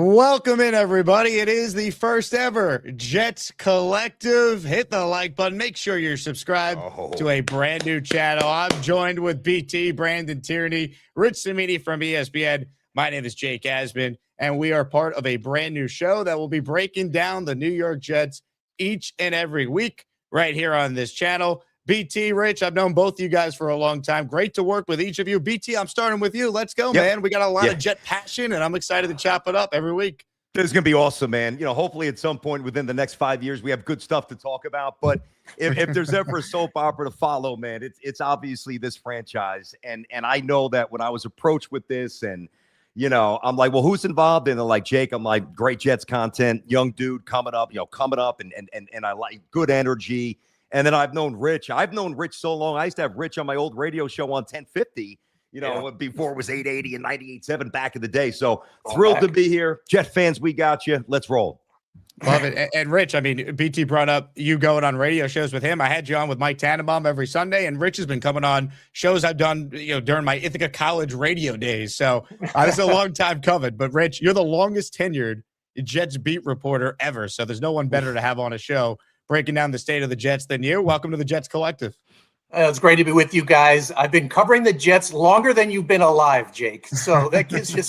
Welcome in, everybody. It is the first ever Jets Collective. Hit the like button. Make sure you're subscribed to a brand new channel. I'm joined with BT, Brandon Tierney, Rich Cimini from ESPN. My name is Jake Asman, and we are part of a brand new show that will be breaking down the New York Jets each and every week right here on this channel. BT, Rich, I've known both of you guys for a long time. Great to work with each of you. BT, I'm starting with you. Let's go, man. We got a lot of Jet passion, and I'm excited to chop it up every week. This is going to be awesome, man. You know, hopefully at some point within the next 5 years, we have good stuff to talk about. But if there's ever a soap opera to follow, man, it's obviously this franchise. And I know that when I was approached with this and, you know, I'm like, well, who's involved? And they're like, Jake, I'm like, great Jets content, young dude coming up, and I like good energy. And then I've known Rich so long. I used to have Rich on my old radio show on 1050, before it was 880 and 98.7 back in the day. So thrilled to be here. Jet fans, we got you. Let's roll. Love it. And Rich, I mean, BT brought up you going on radio shows with him. I had you on with Mike Tannenbaum every Sunday, and Rich has been coming on shows I've done, during my Ithaca College radio days. So this is a long time coming. But Rich, you're the longest tenured Jets beat reporter ever. So there's no one better to have on a show breaking down the state of the Jets than you. Welcome to the Jets Collective. It's great to be with you guys. I've been covering the Jets longer than you've been alive, Jake. So that gives you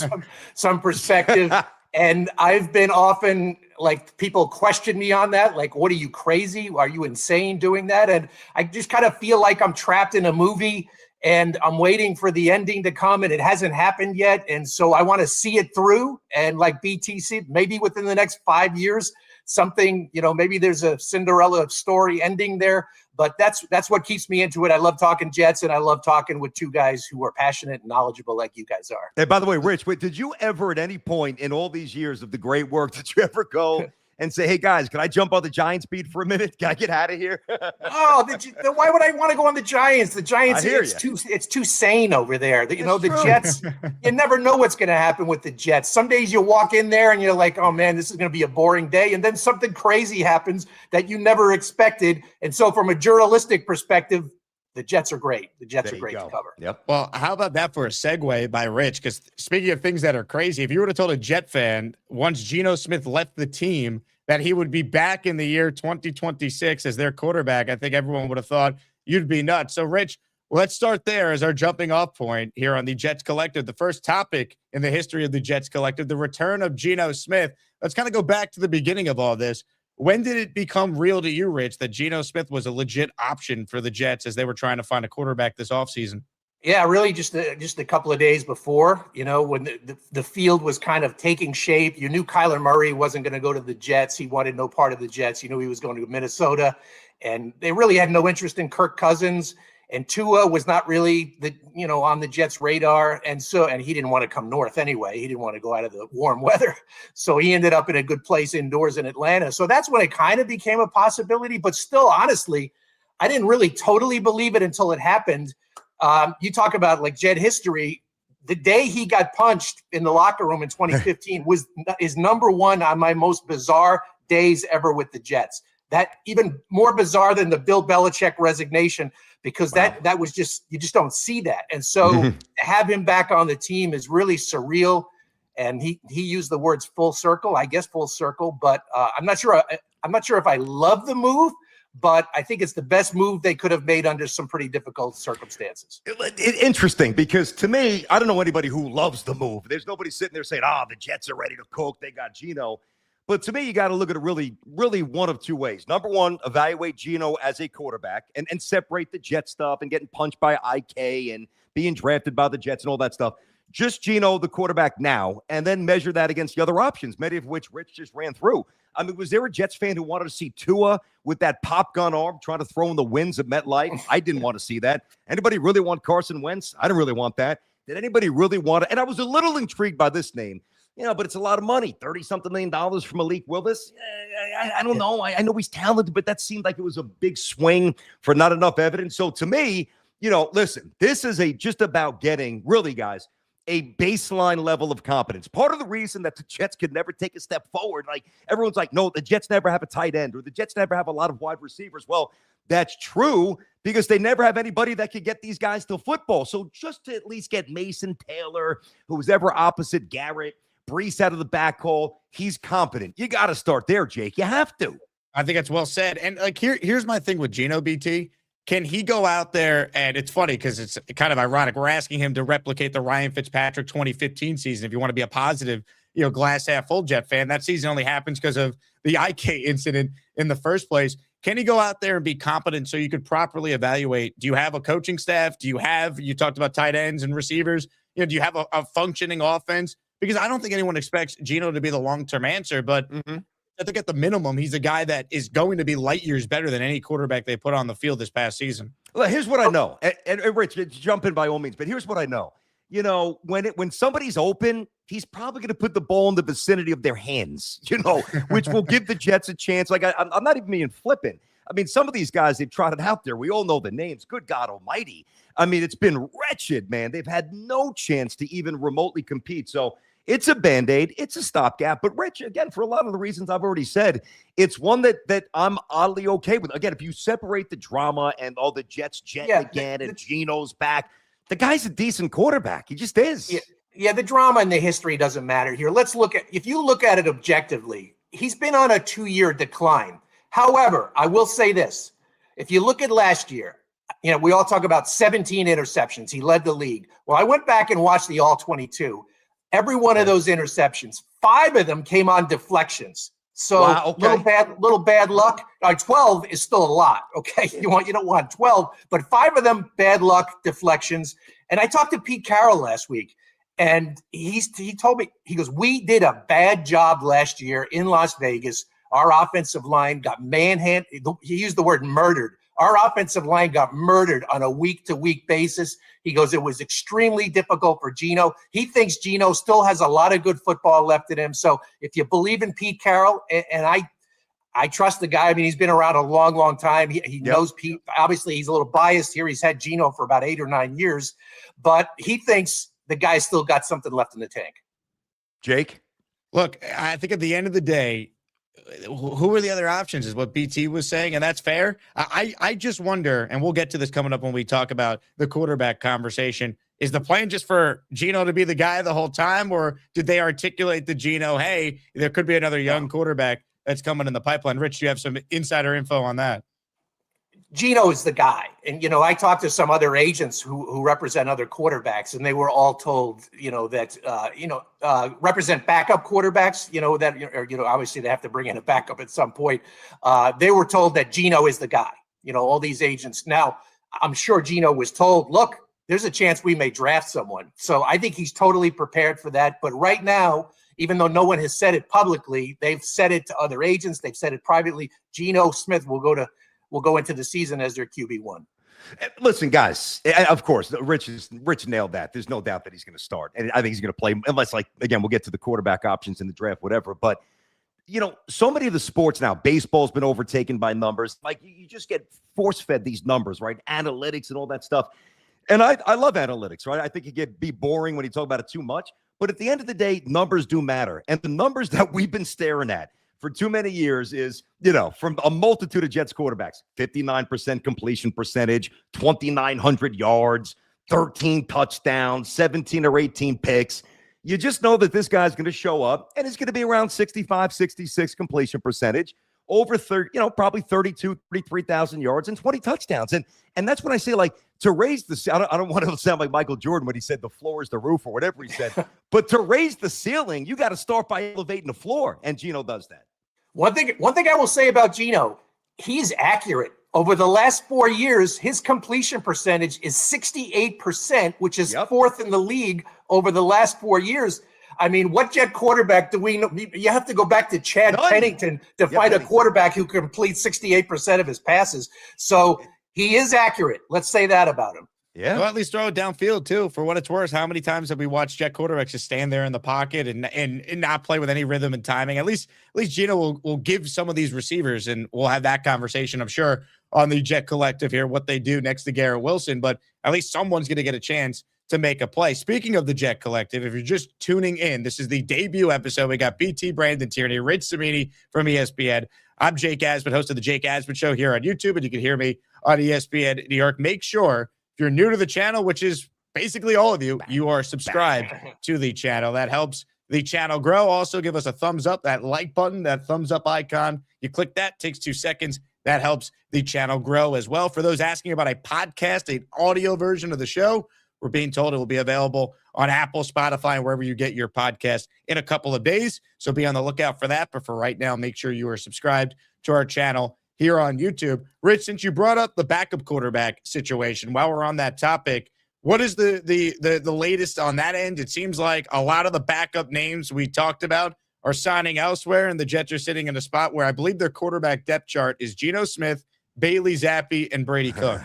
some perspective. And I've been often, like, people question me on that. Like, what are you, crazy? Are you insane doing that? And I just kind of feel like I'm trapped in a movie and I'm waiting for the ending to come and it hasn't happened yet. And so I want to see it through. And like BTC, maybe within the next 5 years, something, maybe there's a Cinderella story ending there, but that's what keeps me into it. I love talking Jets, and I love talking with two guys who are passionate and knowledgeable like you guys are. And by the way, Rich, did you ever at any point in all these years of the great work, did you ever go and say, hey, guys, can I jump on the Giants beat for a minute? Can I get out of here? Why would I want to go on the Giants? The Giants, it's too sane over there. The Jets, you never know what's going to happen with the Jets. Some days you walk in there and you're like, oh, man, this is going to be a boring day. And then something crazy happens that you never expected. And so from a journalistic perspective, the Jets are great. The Jets are great to cover. Yep. Well, how about that for a segue by Rich? Because speaking of things that are crazy, if you would have told a Jet fan once Geno Smith left the team that he would be back in the year 2026 as their quarterback, I think everyone would have thought you'd be nuts. So, Rich, let's start there as our jumping off point here on the Jets Collective. The first topic in the history of the Jets Collective, the return of Geno Smith. Let's kind of go back to the beginning of all this. When did it become real to you, Rich, that Geno Smith was a legit option for the Jets as they were trying to find a quarterback this offseason? Yeah, really just a couple of days before, when the field was kind of taking shape. You knew Kyler Murray wasn't going to go to the Jets. He wanted no part of the Jets. You knew he was going to Minnesota. And they really had no interest in Kirk Cousins. And Tua was not really on the Jets' radar. And he didn't want to come north anyway. He didn't want to go out of the warm weather. So he ended up in a good place indoors in Atlanta. So that's when it kind of became a possibility. But still, honestly, I didn't really totally believe it until it happened. You talk about like Jet history. The day he got punched in the locker room in 2015 is number one on my most bizarre days ever with the Jets. That even more bizarre than the Bill Belichick resignation, because that was just, you just don't see that. And so to have him back on the team is really surreal. And he used the words full circle, but I'm not sure if I love the move, but I think it's the best move they could have made under some pretty difficult circumstances. Interesting, because to me, I don't know anybody who loves the move. There's nobody sitting there saying, the Jets are ready to cook. They got Geno. But to me, you got to look at it really, really one of two ways. Number one, evaluate Geno as a quarterback and separate the Jet stuff and getting punched by IK and being drafted by the Jets and all that stuff. Just Geno, the quarterback now, and then measure that against the other options, many of which Rich just ran through. I mean, was there a Jets fan who wanted to see Tua with that pop gun arm trying to throw in the winds at MetLife? I didn't want to see that. Anybody really want Carson Wentz? I didn't really want that. Did anybody really want it? And I was a little intrigued by this name. But it's a lot of money, $30-something million from Malik Willis. I don't know. I know he's talented, but that seemed like it was a big swing for not enough evidence. So to me, listen, this is just about getting, really, guys, a baseline level of competence. Part of the reason that the Jets could never take a step forward, like everyone's like, no, the Jets never have a tight end or the Jets never have a lot of wide receivers. Well, that's true because they never have anybody that could get these guys to football. So just to at least get Mason Taylor, who was ever opposite Garrett, Brees out of the back hole. He's competent. You got to start there, Jake. You have to. I think that's well said. And like here's my thing with Geno, BT. Can he go out there, and it's funny because it's kind of ironic. We're asking him to replicate the Ryan Fitzpatrick 2015 season. If you want to be a positive, glass half full Jet fan, that season only happens because of the IK incident in the first place. Can he go out there and be competent so you could properly evaluate? Do you have a coaching staff? You talked about tight ends and receivers. Do you have a functioning offense? Because I don't think anyone expects Geno to be the long-term answer, but I think at the minimum, he's a guy that is going to be light years better than any quarterback they put on the field this past season. Well, here's what I know. And Rich, jump in by all means, but here's what I know. When somebody's open, he's probably going to put the ball in the vicinity of their hands, which will give the Jets a chance. Like, I'm not even being flippant. I mean, some of these guys, they've trotted out there. We all know the names. Good God almighty. I mean, it's been wretched, man. They've had no chance to even remotely compete. So it's a Band-Aid. It's a stopgap. But, Rich, again, for a lot of the reasons I've already said, it's one that I'm oddly okay with. Again, if you separate the drama and all the Jets again and Geno's back, the guy's a decent quarterback. He just is. Yeah, the drama and the history doesn't matter here. If you look at it objectively, he's been on a 2-year decline. However, I will say this. If you look at last year, we all talk about 17 interceptions. He led the league. Well, I went back and watched the all 22. Every one of those interceptions, 5 of them came on deflections. So little bad luck. 12 is still a lot. Okay, you don't want 12, but 5 of them bad luck deflections. And I talked to Pete Carroll last week, and he told me, he goes, we did a bad job last year in Las Vegas. Our offensive line got manhandled. He used the word murdered. Our offensive line got murdered on a week-to-week basis. He goes, it was extremely difficult for Geno. He thinks Geno still has a lot of good football left in him. So if you believe in Pete Carroll, and I trust the guy. I mean, he's been around a long, long time. He knows Pete. Obviously, he's a little biased here. He's had Geno for about 8 or 9 years. But he thinks the guy's still got something left in the tank. Jake? Look, I think at the end of the day, who are the other options is what BT was saying, and that's fair. I just wonder, and we'll get to this coming up when we talk about the quarterback conversation, is the plan just for Geno to be the guy the whole time, or did they articulate to Geno, hey, there could be another young quarterback that's coming in the pipeline? Rich, do you have some insider info on that? Geno is the guy. And, I talked to some other agents who represent other quarterbacks, and they were all told, that, represent backup quarterbacks, obviously they have to bring in a backup at some point. They were told that Geno is the guy, all these agents. Now, I'm sure Geno was told, look, there's a chance we may draft someone. So I think he's totally prepared for that. But right now, even though no one has said it publicly, they've said it to other agents. They've said it privately. Geno Smith will go into the season as their QB1. Listen, guys, of course, Rich nailed that. There's no doubt that he's going to start. And I think he's going to play, unless, again, we'll get to the quarterback options in the draft, whatever. But, so many of the sports now, baseball's been overtaken by numbers. Like, you just get force-fed these numbers, right? Analytics and all that stuff. And I love analytics, right? I think it can be boring when you talk about it too much. But at the end of the day, numbers do matter. And the numbers that we've been staring at for too many years is, from a multitude of Jets quarterbacks, 59% completion percentage, 2,900 yards, 13 touchdowns, 17 or 18 picks. You just know that this guy's going to show up and it's going to be around 65, 66 completion percentage, over 30, probably 32, 33,000 yards and 20 touchdowns. And that's when I say, to raise the, I don't want to sound like Michael Jordan when he said the floor is the roof or whatever he said, but to raise the ceiling, you got to start by elevating the floor. And Geno does that. One thing I will say about Geno, he's accurate. Over the last 4 years, his completion percentage is 68%, which is 4th in the league over the last 4 years. I mean, what Jet quarterback do we know? You have to go back to Chad Pennington to find a quarterback who completes 68% of his passes. So he is accurate. Let's say that about him. Yeah. Well, at least throw it downfield, too, for what it's worth. How many times have we watched Jet quarterbacks just stand there in the pocket and not play with any rhythm and timing? At least Geno will give some of these receivers, and we'll have that conversation, I'm sure, on the Jet Collective here, what they do next to Garrett Wilson. But at least someone's going to get a chance to make a play. Speaking of the Jet Collective, if you're just tuning in, this is the debut episode. We got BT, Brandon Tierney, Rich Cimini from ESPN. I'm Jake Asman, host of the Jake Asman Show here on YouTube, and you can hear me on ESPN New York. Make sure, if you're new to the channel, which is basically all of you, you are subscribed to the channel. That helps the channel grow. Also, give us a thumbs up, that like button, that thumbs up icon. You click that, takes 2 seconds. That helps the channel grow as well. For those asking about a podcast, an audio version of the show, we're being told it will be available on Apple, Spotify, and wherever you get your podcast in a couple of days. So be on the lookout for that. But for right now, make sure you are subscribed to our channel here on YouTube. Rich, since you brought up the backup quarterback situation, while we're on that topic, what is the latest on that end? It seems like a lot of the backup names we talked about are signing elsewhere, and the Jets are sitting in a spot where I believe their quarterback depth chart is Geno Smith, Bailey Zappi, and Brady Cook.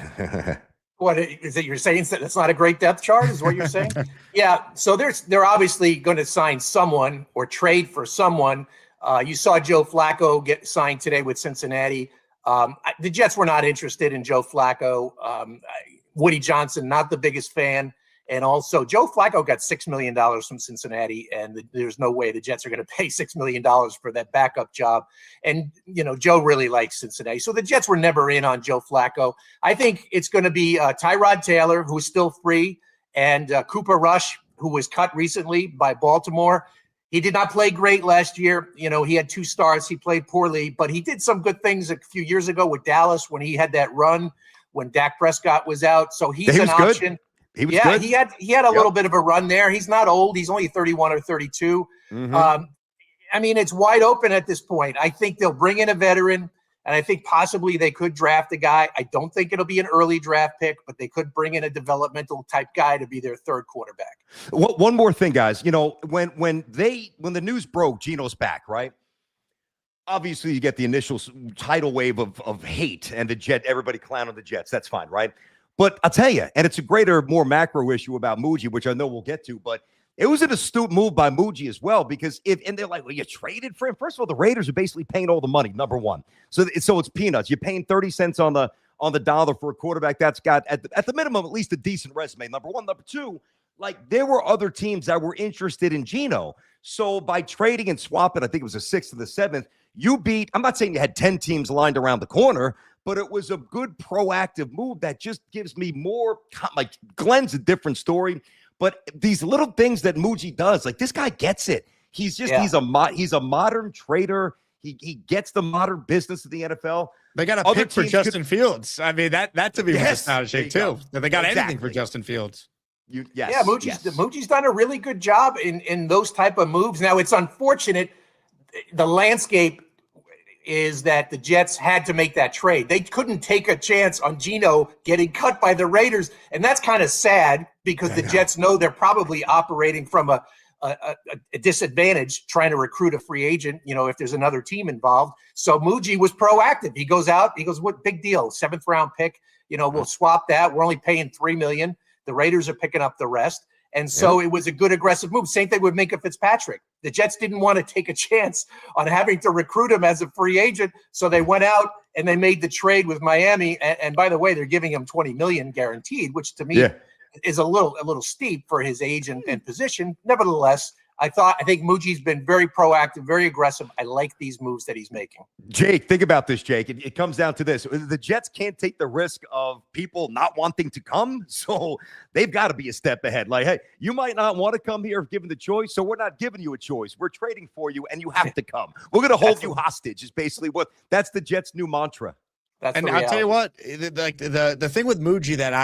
What is it? You're saying that it's not a great depth chart, is what you're saying? Yeah. So they're obviously going to sign someone or trade for someone. You saw Joe Flacco get signed today with Cincinnati. The Jets were not interested in Joe Flacco. Woody Johnson, not the biggest fan. And also, Joe Flacco got $6 million from Cincinnati, and there's no way the Jets are going to pay $6 million for that backup job. And, Joe really likes Cincinnati. So the Jets were never in on Joe Flacco. I think it's going to be Tyrod Taylor, who's still free, and Cooper Rush, who was cut recently by Baltimore. He did not play great last year. He had 2 starts. He played poorly, but he did some good things a few years ago with Dallas when he had that run when Dak Prescott was out. So he's an option. He was good. He had a little bit of a run there. He's not old. He's only 31 or 32. Mm-hmm. It's wide open at this point. I think they'll bring in a veteran, and I think possibly they could draft a guy. I don't think it'll be an early draft pick, but they could bring in a developmental type guy to be their third quarterback. One more thing, guys. When the news broke, Geno's back, right? Obviously, you get the initial tidal wave of hate and everybody clown on the Jets. That's fine, right? But I'll tell you, and it's a greater, more macro issue about Muji, which I know we'll get to, but it was an astute move by Muji as well, because and they're like, well, you traded for him. First of all, the Raiders are basically paying all the money, number one. So it's peanuts. You're paying 30 cents on the dollar for a quarterback that's got, at the minimum, at least a decent resume, number one. Number two, there were other teams that were interested in Geno. So by trading and swapping, I think it was the 6th and the 7th, you beat, I'm not saying you had 10 teams lined around the corner, but it was a good proactive move that just gives me more, Glenn's a different story, but these little things that Muji does, this guy gets it. He's just, he's a modern trader. He gets the modern business of the NFL. They got a pick for Justin Fields. I mean, that to me was astonishing too. That they got anything for Justin Fields. Muji's done a really good job in those type of moves. Now, it's unfortunate. The landscape is that the Jets had to make that trade. They couldn't take a chance on Geno getting cut by the Raiders. And that's kind of sad, because the Jets know they're probably operating from a disadvantage trying to recruit a free agent, if there's another team involved. So Muji was proactive. He goes out, what big deal, 7th round pick, we'll swap that. We're only paying $3 million. The Raiders are picking up the rest. And so it was a good aggressive move. Same thing with Minka Fitzpatrick. The Jets didn't want to take a chance on having to recruit him as a free agent. So they went out and they made the trade with Miami. And by the way, they're giving him $20 million guaranteed, which to me is a little steep for his age and position. Nevertheless, I think Muji's been very proactive, very aggressive. I like these moves that he's making. Jake, think about this, Jake. It comes down to this. The Jets can't take the risk of people not wanting to come, so they've got to be a step ahead. Hey, you might not want to come here if given the choice, so we're not giving you a choice. We're trading for you, and you have to come. We're going to hold you hostage is basically that's the Jets' new mantra. And I'll tell you what, the thing with Muji that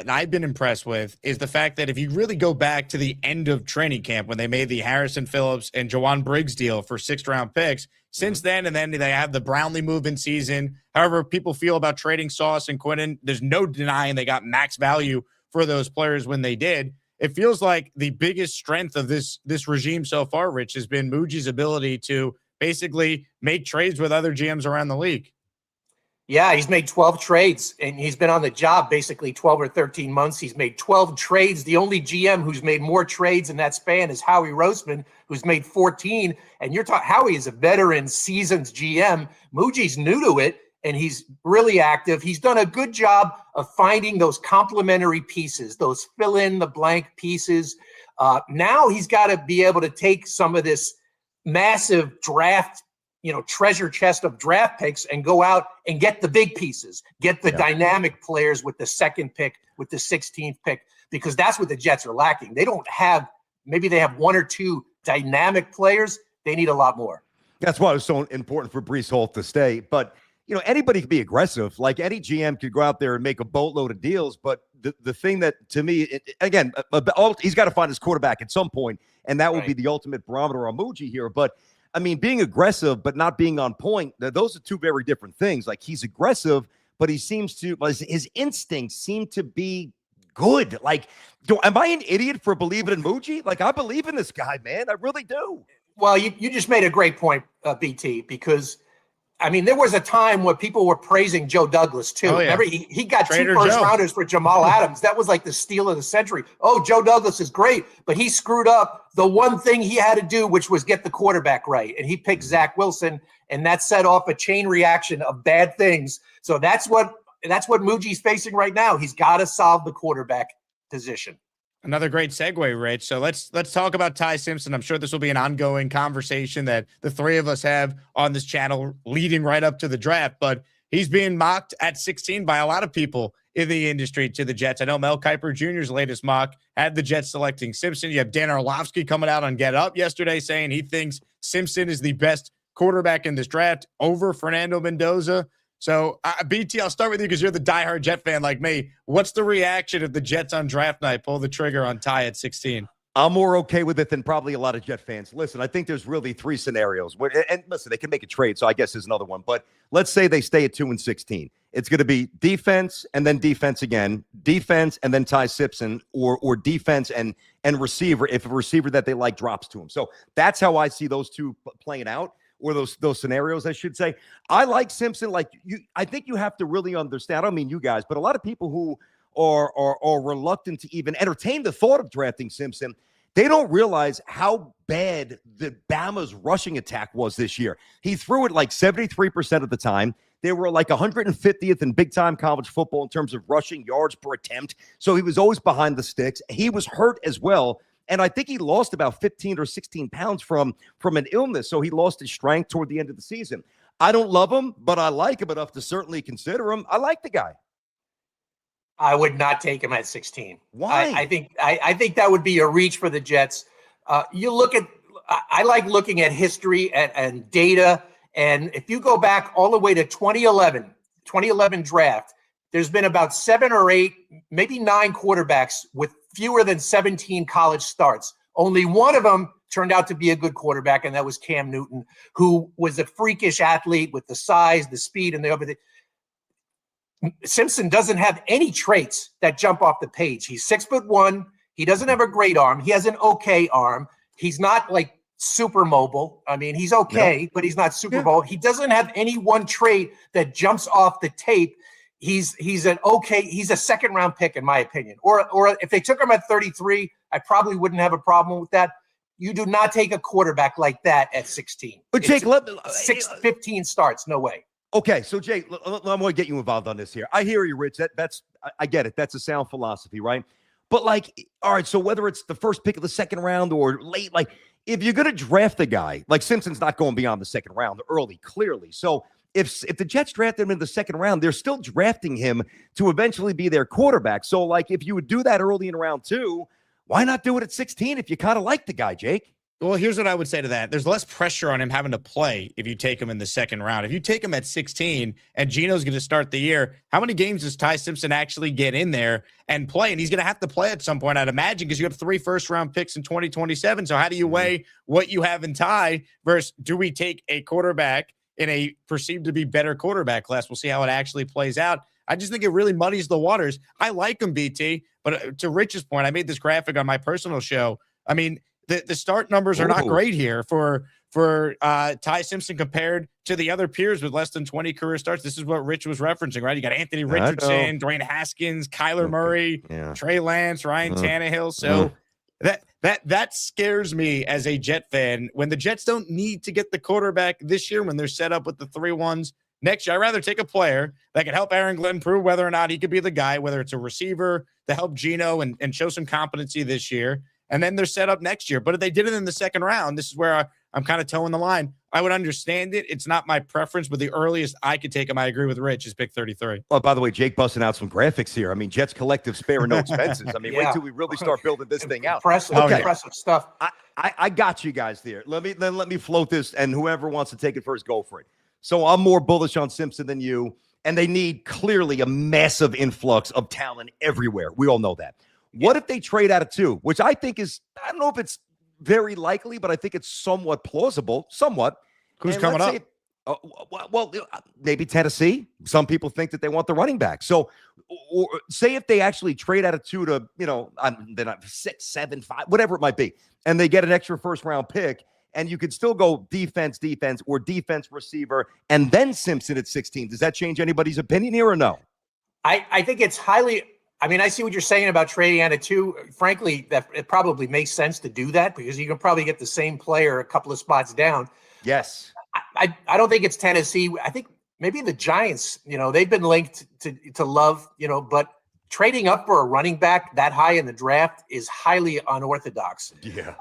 I've been impressed with is the fact that if you really go back to the end of training camp when they made the Harrison Phillips and Jawan Briggs deal for 6th round picks, since then, and then they have the Brownlee move in season. However people feel about trading Sauce and Quinnen, there's no denying they got max value for those players when they did. It feels like the biggest strength of this regime so far, Rich, has been Muji's ability to basically make trades with other GMs around the league. Yeah, he's made 12 trades, and he's been on the job basically 12 or 13 months. He's made 12 trades. The only GM who's made more trades in that span is Howie Roseman, who's made 14. And you're talking, Howie is a veteran, seasoned GM. Muji's new to it, and he's really active. He's done a good job of finding those complementary pieces, those fill-in-the-blank pieces. Now he's got to be able to take some of this massive draft treasure chest of draft picks and go out and get the big pieces, get the dynamic players with the 2nd pick, with the 16th pick, because that's what the Jets are lacking. They don't have, maybe they have 1 or 2 dynamic players, they need a lot more. That's why it was so important for Breece Hall to stay. But, anybody can be aggressive. Like any GM could go out there and make a boatload of deals. But the thing that, to me, he's got to find his quarterback at some point, and that will be the ultimate barometer on Muji here. But, being aggressive but not being on point, those are two very different things. Like, he's aggressive, but his instincts seem to be good. Like, am I an idiot for believing in Muji? Like, I believe in this guy, man. I really do. Well, you just made a great point, BT, because, there was a time where people were praising Joe Douglas, too. Oh, yeah. Remember, he got Trader 2 first Joe. rounders for Jamal Adams. That was like the steal of the century. Oh, Joe Douglas is great, but he screwed up the one thing he had to do, which was get the quarterback right. And he picked Zach Wilson, and that set off a chain reaction of bad things. So that's what Muji's facing right now. He's got to solve the quarterback position. Another great segue, Rich. So let's talk about Ty Simpson. I'm sure this will be an ongoing conversation that the three of us have on this channel leading right up to the draft. But he's being mocked at 16 by a lot of people in the industry to the Jets. I know Mel Kiper Jr.'s latest mock had the Jets selecting Simpson. You have Dan Orlovsky coming out on Get Up yesterday saying he thinks Simpson is the best quarterback in this draft over Fernando Mendoza. So, BT, I'll start with you because you're the diehard Jet fan like me. What's the reaction if the Jets on draft night pull the trigger on Ty at 16? I'm more okay with it than probably a lot of Jet fans. Listen, I think there's really 3 scenarios. And listen, they can make a trade, so I guess there's another one. But let's say they stay at 2 and 16. It's going to be defense and then defense again, defense and then Ty Simpson, or defense and receiver if a receiver that they like drops to him. So that's how I see those two playing out. Or those scenarios, I should say. I like Simpson. Like I think you have to really understand. I don't mean you guys, but a lot of people who are reluctant to even entertain the thought of drafting Simpson, they don't realize how bad the Bama's rushing attack was this year. He threw it like 73% of the time. They were like 150th in big-time college football in terms of rushing yards per attempt. So he was always behind the sticks. He was hurt as well. And I think he lost about 15 or 16 pounds from an illness. So he lost his strength toward the end of the season. I don't love him, but I like him enough to certainly consider him. I like the guy. I would not take him at 16. Why? I think that would be a reach for the Jets. I like looking at history and data. And if you go back all the way to 2011 draft, there's been about 7 or 8, maybe 9 quarterbacks with fewer than 17 college starts. Only one of them turned out to be a good quarterback, and that was Cam Newton, who was a freakish athlete with the size, the speed, and the everything. Simpson doesn't have any traits that jump off the page. He's 6'1". He doesn't have a great arm. He has an okay arm. He's not like super mobile. He's okay, but he's not super mobile. He doesn't have any one trait that jumps off the tape. He's a second round pick in my opinion. Or if they took him at 33, I probably wouldn't have a problem with that. You do not take a quarterback like that at 16. But Jake, 15 starts, no way. Okay, so Jake, I'm going to get you involved on this here. I hear you, Rich. I get it. That's a sound philosophy, right? But all right, so whether it's the first pick of the second round or late, if you're going to draft a guy, like Simpson's not going beyond the second round early, clearly. So if the Jets draft him in the second round, they're still drafting him to eventually be their quarterback. So, if you would do that early in round 2, why not do it at 16 if you kind of like the guy, Jake? Well, here's what I would say to that. There's less pressure on him having to play if you take him in the second round. If you take him at 16 and Geno's going to start the year, how many games does Ty Simpson actually get in there and play? And he's going to have to play at some point, I'd imagine, because you have 3 first-round picks in 2027. So how do you weigh what you have in Ty versus do we take a quarterback in a perceived to be better quarterback class? We'll see how it actually plays out. I just think it really muddies the waters. I like him, BT, but to Rich's point, I made this graphic on my personal show. The start numbers are not great here for Ty Simpson compared to the other peers with less than 20 career starts. This is what Rich was referencing, right? You got Anthony Richardson, Dwayne Haskins, Kyler Murray, Trey Lance, Ryan Tannehill. So that scares me as a Jet fan. When the Jets don't need to get the quarterback this year, when they're set up with the 3-1s next year, I'd rather take a player that can help Aaron Glenn prove whether or not he could be the guy, whether it's a receiver to help Geno and show some competency this year. And then they're set up next year. But if they did it in the second round, this is where I'm kind of towing the line. I would understand it. It's not my preference, but the earliest I could take him, I agree with Rich, is pick 33. Oh, by the way, Jake busting out some graphics here. I mean, Jets Collective sparing no expenses. I mean, wait till we really start building this thing out. Impressive stuff. I got you guys there. Let me float this, and whoever wants to take it first, go for it. So I'm more bullish on Simpson than you, and they need clearly a massive influx of talent everywhere. We all know that. What if they trade out of 2, which I think is, I don't know if it's very likely, but I think it's somewhat plausible, somewhat. Who's coming up? Well, maybe Tennessee. Some people think that they want the running back. So, or say if they actually trade out of 2 to, then 6, 7, 5, whatever it might be, and they get an extra first-round pick, and you could still go defense, or defense receiver, and then Simpson at 16. Does that change anybody's opinion here or no? I think it's highly. I mean, I see what you're saying about trading out of 2. Frankly, that it probably makes sense to do that because you can probably get the same player a couple of spots down. Yes. I don't think it's Tennessee. I think maybe the Giants, they've been linked to Love, but trading up for a running back that high in the draft is highly unorthodox. Yeah.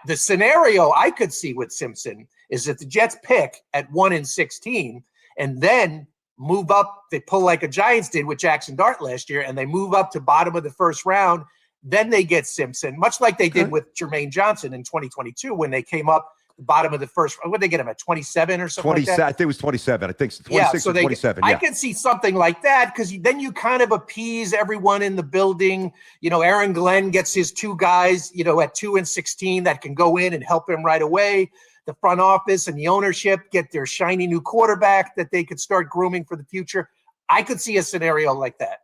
The scenario I could see with Simpson is that the Jets pick at 1 and 16 and then move up. They pull like a Giants did with Jackson Dart last year, and they move up to bottom of the first round. Then they get Simpson, much like they did with Jermaine Johnson in 2022 when they came up the bottom of the first. What did they get him at 27 or something? 27. Like that? I think it was 27. I think 26 or 27. I can see something like that because then you kind of appease everyone in the building. Aaron Glenn gets his 2 guys, at 2 and 16 that can go in and help him right away. The front office and the ownership get their shiny new quarterback that they could start grooming for the future. I could see a scenario like that.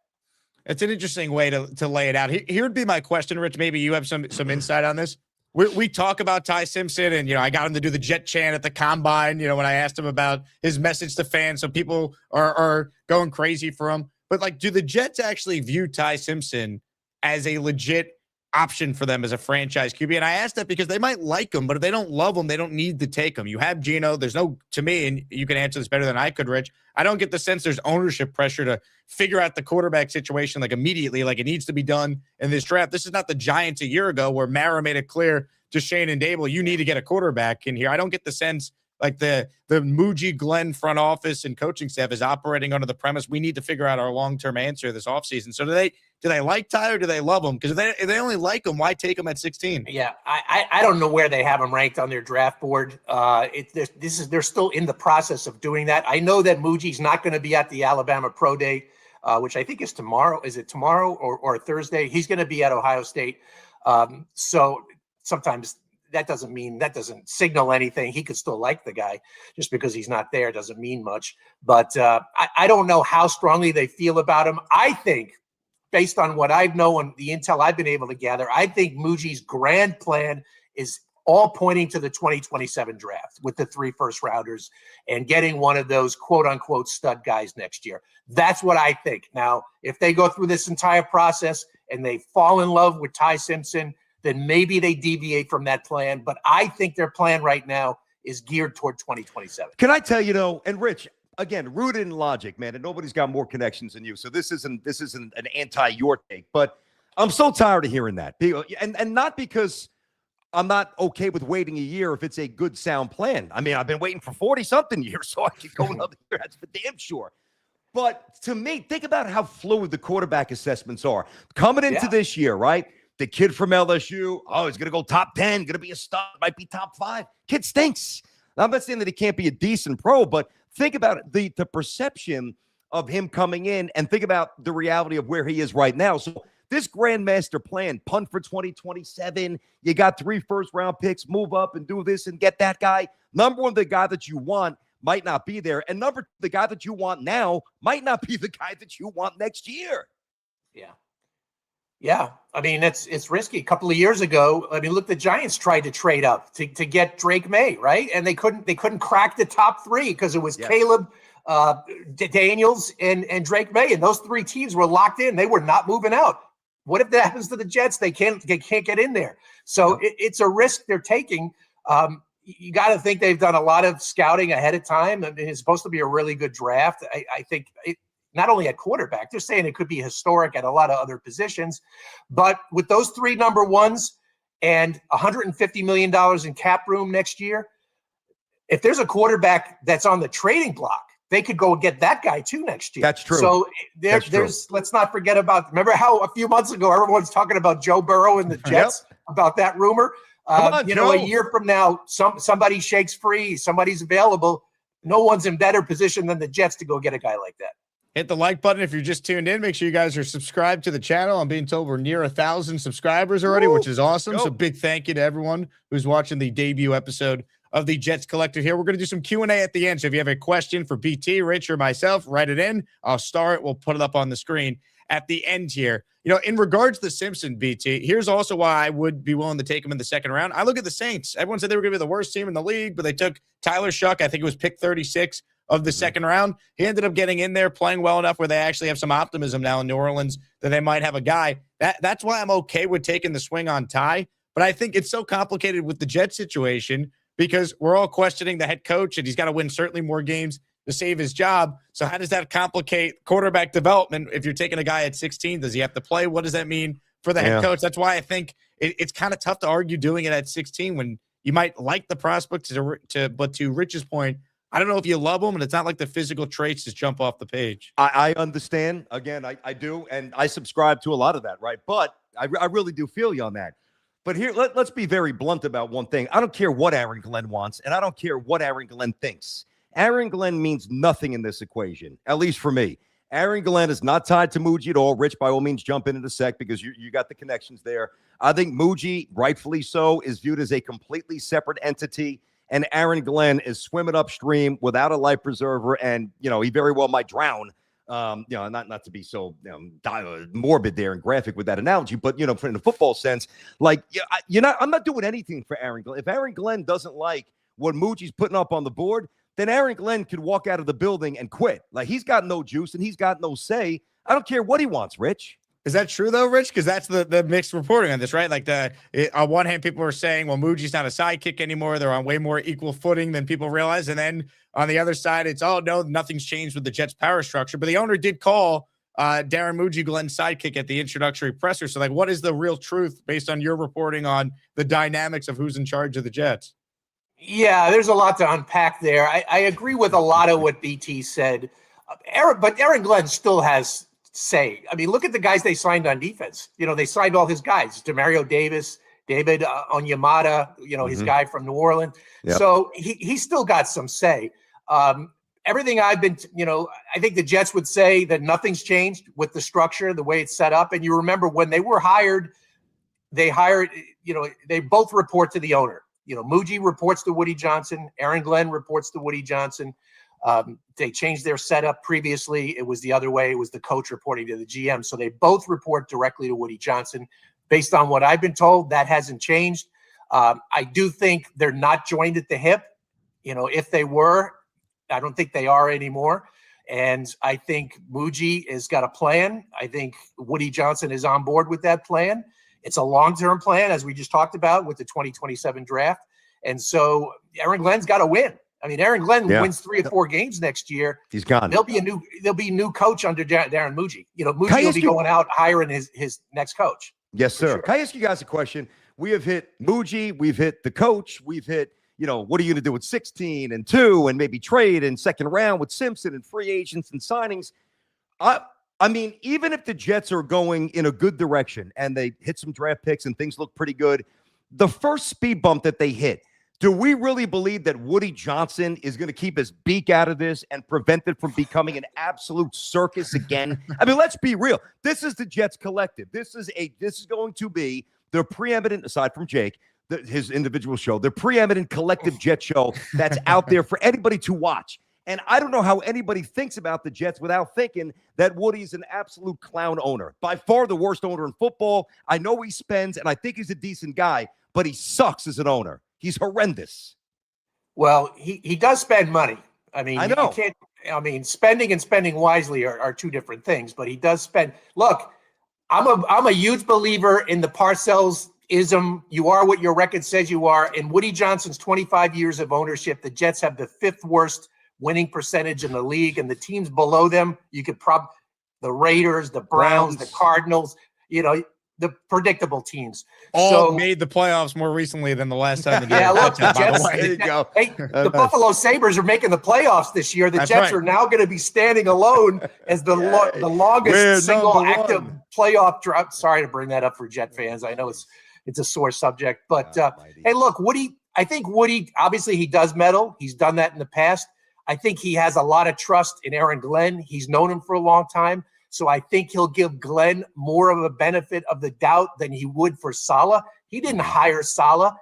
It's an interesting way to lay it out. Here would be my question, Rich. Maybe you have some insight on this. We talk about Ty Simpson, and I got him to do the Jet chant at the combine. When I asked him about his message to fans, so people are going crazy for him. But do the Jets actually view Ty Simpson as a legit option for them as a franchise QB? And I asked that because they might like him, but if they don't love him, they don't need to take him. You have Geno. There's no, to me, and you can answer this better than I could, Rich. I don't get the sense there's ownership pressure to figure out the quarterback situation immediately, it needs to be done in this draft. This is not the Giants a year ago where Mara made it clear to Shane and Dable, you need to get a quarterback in here. I don't get the sense the Muji Glenn front office and coaching staff is operating under the premise we need to figure out our long-term answer this offseason. So do they like Ty or do they love him? Because if they only like him, why take him at 16? Yeah, I don't know where they have him ranked on their draft board. They're still in the process of doing that. I know that Muji's not going to be at the Alabama Pro Day, which I think is tomorrow. Is it tomorrow or Thursday? He's going to be at Ohio State. So sometimes that doesn't signal anything. He could still like the guy. Just because he's not there doesn't mean much. But I don't know how strongly they feel about him. I think, based on what I know and the intel I've been able to gather, I think Muji's grand plan is all pointing to the 2027 draft with the 3 first-rounders and getting one of those quote-unquote stud guys next year. That's what I think. Now, if they go through this entire process and they fall in love with Ty Simpson, then maybe they deviate from that plan. But I think their plan right now is geared toward 2027. Can I tell you, and Rich, again, rooted in logic, man, and nobody's got more connections than you. So this isn't an anti-your take, but I'm so tired of hearing that. And not because I'm not okay with waiting a year if it's a good, sound plan. I mean, I've been waiting for 40-something years, so I could go another year. That's for damn sure. But to me, think about how fluid the quarterback assessments are. Coming into this year, right? The kid from LSU, he's going to go top 10, going to be a star, might be top 5. Kid stinks. Now, I'm not saying that he can't be a decent pro, but think about the perception of him coming in and think about the reality of where he is right now. So this grandmaster plan, punt for 2027, you got 3 first-round picks, move up and do this and get that guy. Number one, the guy that you want might not be there. And number 2, the guy that you want now might not be the guy that you want next year. Yeah. Yeah, I mean, it's risky. A couple of years ago, I mean, look, the Giants tried to trade up to get Drake May, right? And they couldn't crack the top 3 because it was Caleb, Daniels, and Drake May, and those 3 teams were locked in. They were not moving out. What if that happens to the Jets? They can't get in there. So it's a risk they're taking. You got to think they've done a lot of scouting ahead of time. I mean, it's supposed to be a really good draft. I think not only at quarterback, they're saying it could be historic at a lot of other positions. But with those 3 number ones and $150 million in cap room next year, if there's a quarterback that's on the trading block, they could go and get that guy too next year. That's true. So let's not forget about, remember how a few months ago, everyone's talking about Joe Burrow and the Jets about that rumor. Come on, you Joe. know, a year from now, somebody shakes free, somebody's available. No one's in better position than the Jets to go get a guy like that. Hit the like button if you're just tuned in. Make sure you guys are subscribed to the channel. I'm being told we're near 1,000 subscribers already, which is awesome. So big thank you to everyone who's watching the debut episode of the Jets Collective here. We're going to do some Q&A at the end. So if you have a question for BT, Rich, or myself, write it in. I'll star it. We'll put it up on the screen at the end here. You know, in regards to Simpson, BT, here's also why I would be willing to take him in the second round. I look at the Saints. Everyone said they were going to be the worst team in the league, but they took Tyler Shuck. I think it was pick 36 of the second round. He ended up getting in there, playing well enough where they actually have some optimism now in New Orleans that they might have a guy. That's why I'm okay with taking the swing on Ty. But I think it's so complicated with the Jets situation because we're all questioning the head coach, and he's got to win certainly more games to save his job. So how does that complicate quarterback development? If you're taking a guy at 16, does he have to play? What does that mean for the head coach? That's why I think it's kind of tough to argue doing it at 16 when you might like the prospect, but to Rich's point, I don't know if you love him, and it's not like the physical traits just jump off the page. I understand. Again, I do, and I subscribe to a lot of that, right? But I really do feel you on that. But here, let's be very blunt about one thing. I don't care what Aaron Glenn wants, and I don't care what Aaron Glenn thinks. Aaron Glenn means nothing in this equation, at least for me. Aaron Glenn is not tied to Muji at all. Rich, by all means, jump in a sec because you got the connections there. I think Muji, rightfully so, is viewed as a completely separate entity. And Aaron Glenn is swimming upstream without a life preserver, and he very well might drown. Not to be so morbid there and graphic with that analogy, but in a football sense, I'm not doing anything for Aaron Glenn. If Aaron Glenn doesn't like what Muji's putting up on the board, then Aaron Glenn could walk out of the building and quit. Like, he's got no juice and he's got no say. I don't care what he wants, Rich. Is that true, though, Rich? Because that's the mixed reporting on this, right? Like, on one hand, people are saying, well, Muji's not a sidekick anymore. They're on way more equal footing than people realize. And then on the other side, it's, oh, no, nothing's changed with the Jets' power structure. But the owner did call Darren Muji Glenn's sidekick at the introductory presser. So, like, what is the real truth based on your reporting on the dynamics of who's in charge of the Jets? Yeah, there's a lot to unpack there. I agree with a lot of what BT said. But Aaron Glenn still has say. I mean, look at the guys they signed on defense. They signed all his guys, Demario Davis, David Onyemata, his guy from New Orleans. Yep. So he still got some say. Everything I've been, I think the Jets would say that nothing's changed with the structure, the way it's set up. And you remember when they were hired, they both report to the owner. Muji reports to Woody Johnson. Aaron Glenn reports to Woody Johnson. They changed their setup previously. It was the other way. It was the coach reporting to the GM. So they both report directly to Woody Johnson. Based on what I've been told, that hasn't changed. I do think they're not joined at the hip. If they were, I don't think they are anymore. And I think Muji has got a plan. I think Woody Johnson is on board with that plan. It's a long-term plan, as we just talked about, with the 2027 draft. And so Aaron Glenn's got to win. I mean, Aaron Glenn wins 3 or 4 games next year. He's gone. There'll be a new coach under Darren Muji. Muji will be going out hiring his next coach. Yes, sir. Sure. Can I ask you guys a question? We have hit Muji, we've hit the coach, we've hit, what are you going to do with 16 and 2 and maybe trade in second round with Simpson and free agents and signings? I mean, even if the Jets are going in a good direction and they hit some draft picks and things look pretty good, the first speed bump that they hit, do we really believe that Woody Johnson is going to keep his beak out of this and prevent it from becoming an absolute circus again? I mean, let's be real. This is the Jets Collective. This is going to be the preeminent, aside from Jake, his individual show, the preeminent collective Jet show that's out there for anybody to watch. And I don't know how anybody thinks about the Jets without thinking that Woody's an absolute clown owner. By far the worst owner in football. I know he spends, and I think he's a decent guy, but he sucks as an owner. He's horrendous. Well, he does spend money. I mean, I know. Spending and spending wisely are two different things, but he does spend. Look, I'm a huge believer in the Parcells-ism. You are what your record says you are. In Woody Johnson's 25 years of ownership, the Jets have the 5th worst winning percentage in the league, and the teams below them, you could the Raiders, the Browns, the Cardinals, the predictable teams. All made the playoffs more recently than the last time. Yeah, look, the by Jets, the way, there you go. Hey, the Buffalo Sabres are making the playoffs this year. The Jets are now going to be standing alone as the longest single active playoff drought. Sorry to bring that up for Jet fans. I know it's a sore subject, but hey, look, I think Woody, obviously he does meddle. He's done that in the past. I think he has a lot of trust in Aaron Glenn. He's known him for a long time. So I think he'll give Glenn more of a benefit of the doubt than he would for Saleh. He didn't hire Saleh.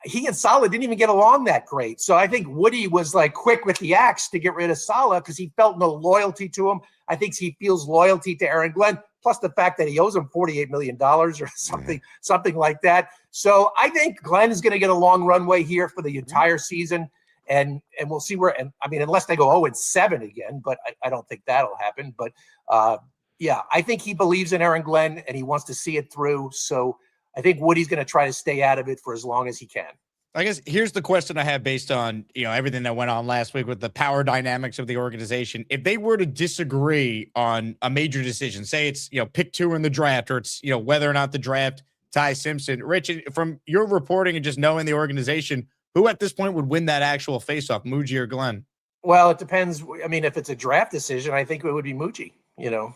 He and Saleh didn't even get along that great. So I think Woody was like quick with the axe to get rid of Saleh because he felt no loyalty to him. I think he feels loyalty to Aaron Glenn, plus the fact that he owes him $48 million or something like that. So I think Glenn is going to get a long runway here for the entire season. And we'll see where, and I mean, unless they go 0-7 again, but I don't think that'll happen. But yeah, I think he believes in Aaron Glenn and he wants to see it through. So I think Woody's going to try to stay out of it for as long as he can. I guess here's the question I have based on, everything that went on last week with the power dynamics of the organization. If they were to disagree on a major decision, say it's, pick 2 in the draft, or it's, whether or not the draft Ty Simpson, Rich, from your reporting and just knowing the organization, who at this point would win that actual faceoff, Muji or Glenn? Well, it depends. I mean, if it's a draft decision, I think it would be Muji,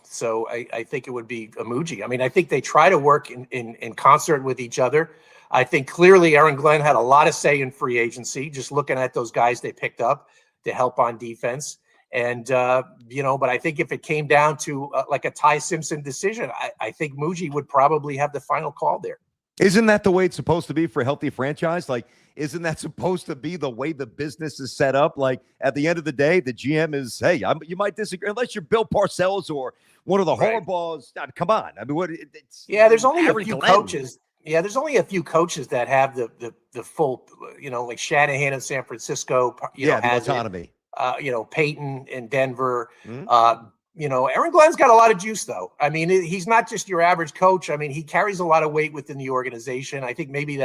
so I think it would be a Muji. I mean, I think they try to work in concert with each other. I think clearly Aaron Glenn had a lot of say in free agency, just looking at those guys they picked up to help on defense. And, but I think if it came down to like a Ty Simpson decision, I think Muji would probably have the final call there. Isn't that the way it's supposed to be for a healthy franchise? Like, isn't that supposed to be the way the business is set up? Like, at the end of the day, the GM is, hey, you might disagree, unless you're Bill Parcells or one of the Harbaughs. Come on. I mean, there's only a few coaches. Yeah, there's only a few coaches that have the full, like Shanahan in San Francisco, has autonomy. Peyton in Denver. Aaron Glenn's got a lot of juice, though. I mean, he's not just your average coach. I mean, he carries a lot of weight within the organization. I think maybe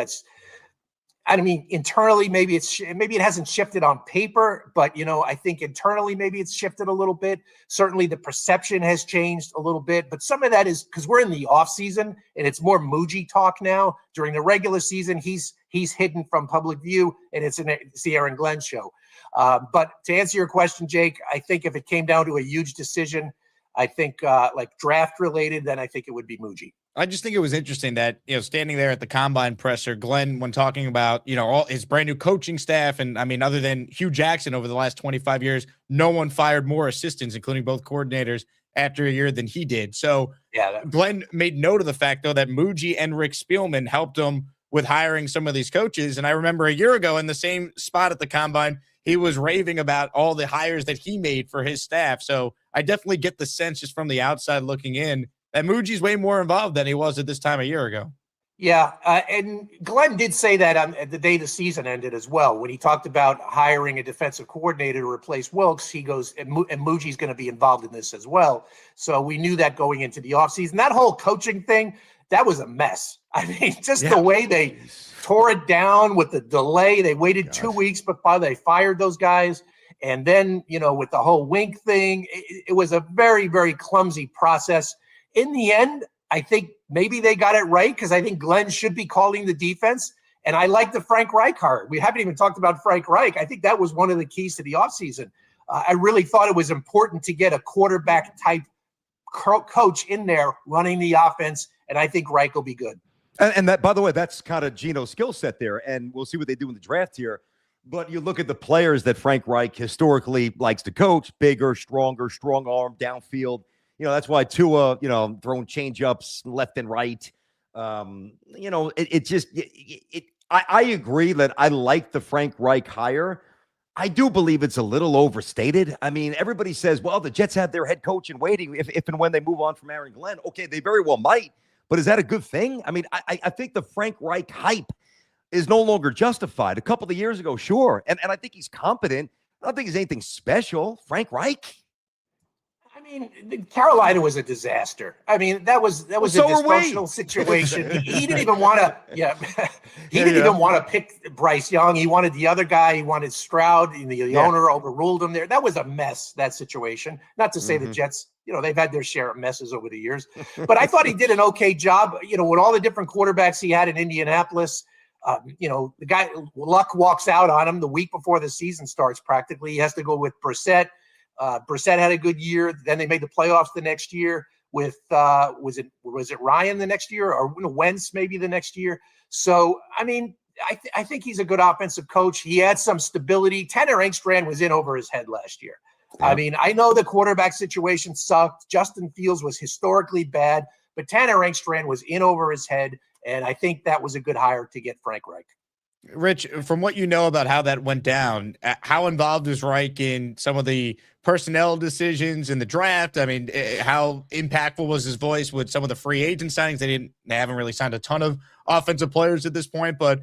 internally, maybe it hasn't shifted on paper, but, I think internally, maybe it's shifted a little bit. Certainly the perception has changed a little bit, but some of that is because we're in the off season and it's more Muji talk now. During the regular season, he's hidden from public view and it's the Aaron Glenn show. But to answer your question, Jake, I think if it came down to a huge decision, I think like draft related, then I think it would be Muji. I just think it was interesting that, standing there at the combine presser, Glenn, when talking about, all his brand new coaching staff. And I mean, other than Hugh Jackson over the last 25 years, no one fired more assistants, including both coordinators, after a year than he did. So Glenn made note of the fact, though, that Muji and Rick Spielman helped him with hiring some of these coaches. And I remember a year ago in the same spot at the combine, he was raving about all the hires that he made for his staff. So I definitely get the sense just from the outside looking in that Muji's way more involved than he was at this time a year ago. Yeah, and Glenn did say that on the day the season ended as well. When he talked about hiring a defensive coordinator to replace Wilkes, he goes, and Muji's going to be involved in this as well. So we knew that going into the offseason. That whole coaching thing, that was a mess. I mean, the way they tore it down with the delay. They waited 2 weeks before they fired those guys. And then, with the whole Wink thing, it was a very, very clumsy process. In the end, I think maybe they got it right because I think Glenn should be calling the defense. And I like the Frank Reich hire. We haven't even talked about Frank Reich. I think that was one of the keys to the offseason. I really thought it was important to get a quarterback type coach in there running the offense. And I think Reich will be good. And that, by the way, that's kind of Geno's skill set there. And we'll see what they do in the draft here. But you look at the players that Frank Reich historically likes to coach: bigger, stronger, strong arm, downfield. That's why Tua, throwing change ups left and right. I agree that I like the Frank Reich hire. I do believe it's a little overstated. I mean, everybody says, well, the Jets have their head coach in waiting if and when they move on from Aaron Glenn. Okay, they very well might, but is that a good thing? I mean, I think the Frank Reich hype is no longer justified. A couple of years ago, sure. And I think he's competent. I don't think he's anything special. Frank Reich. I mean, Carolina was a disaster. I mean, that was a dysfunctional situation. He didn't even want to. Yeah, he didn't even want to pick Bryce Young. He wanted the other guy. He wanted Stroud. And the owner overruled him there. That was a mess. That situation. Not to say the Jets, they've had their share of messes over the years, but I thought he did an okay job. With all the different quarterbacks he had in Indianapolis. The guy, luck walks out on him the week before the season starts. Practically, he has to go with Brissett. Brissett had a good year. Then they made the playoffs the next year with was it Ryan the next year, or Wentz maybe the next year. So I mean, I think he's a good offensive coach. He had some stability. Tanner Engstrand was in over his head last year. Yeah. I mean, I know the quarterback situation sucked. Justin Fields was historically bad, but Tanner Engstrand was in over his head. And I think that was a good hire to get Frank Reich. Rich, from what you know about how that went down, how involved is Reich in some of the personnel decisions in the draft? I mean, how impactful was his voice with some of the free agent signings? They haven't really signed a ton of offensive players at this point, but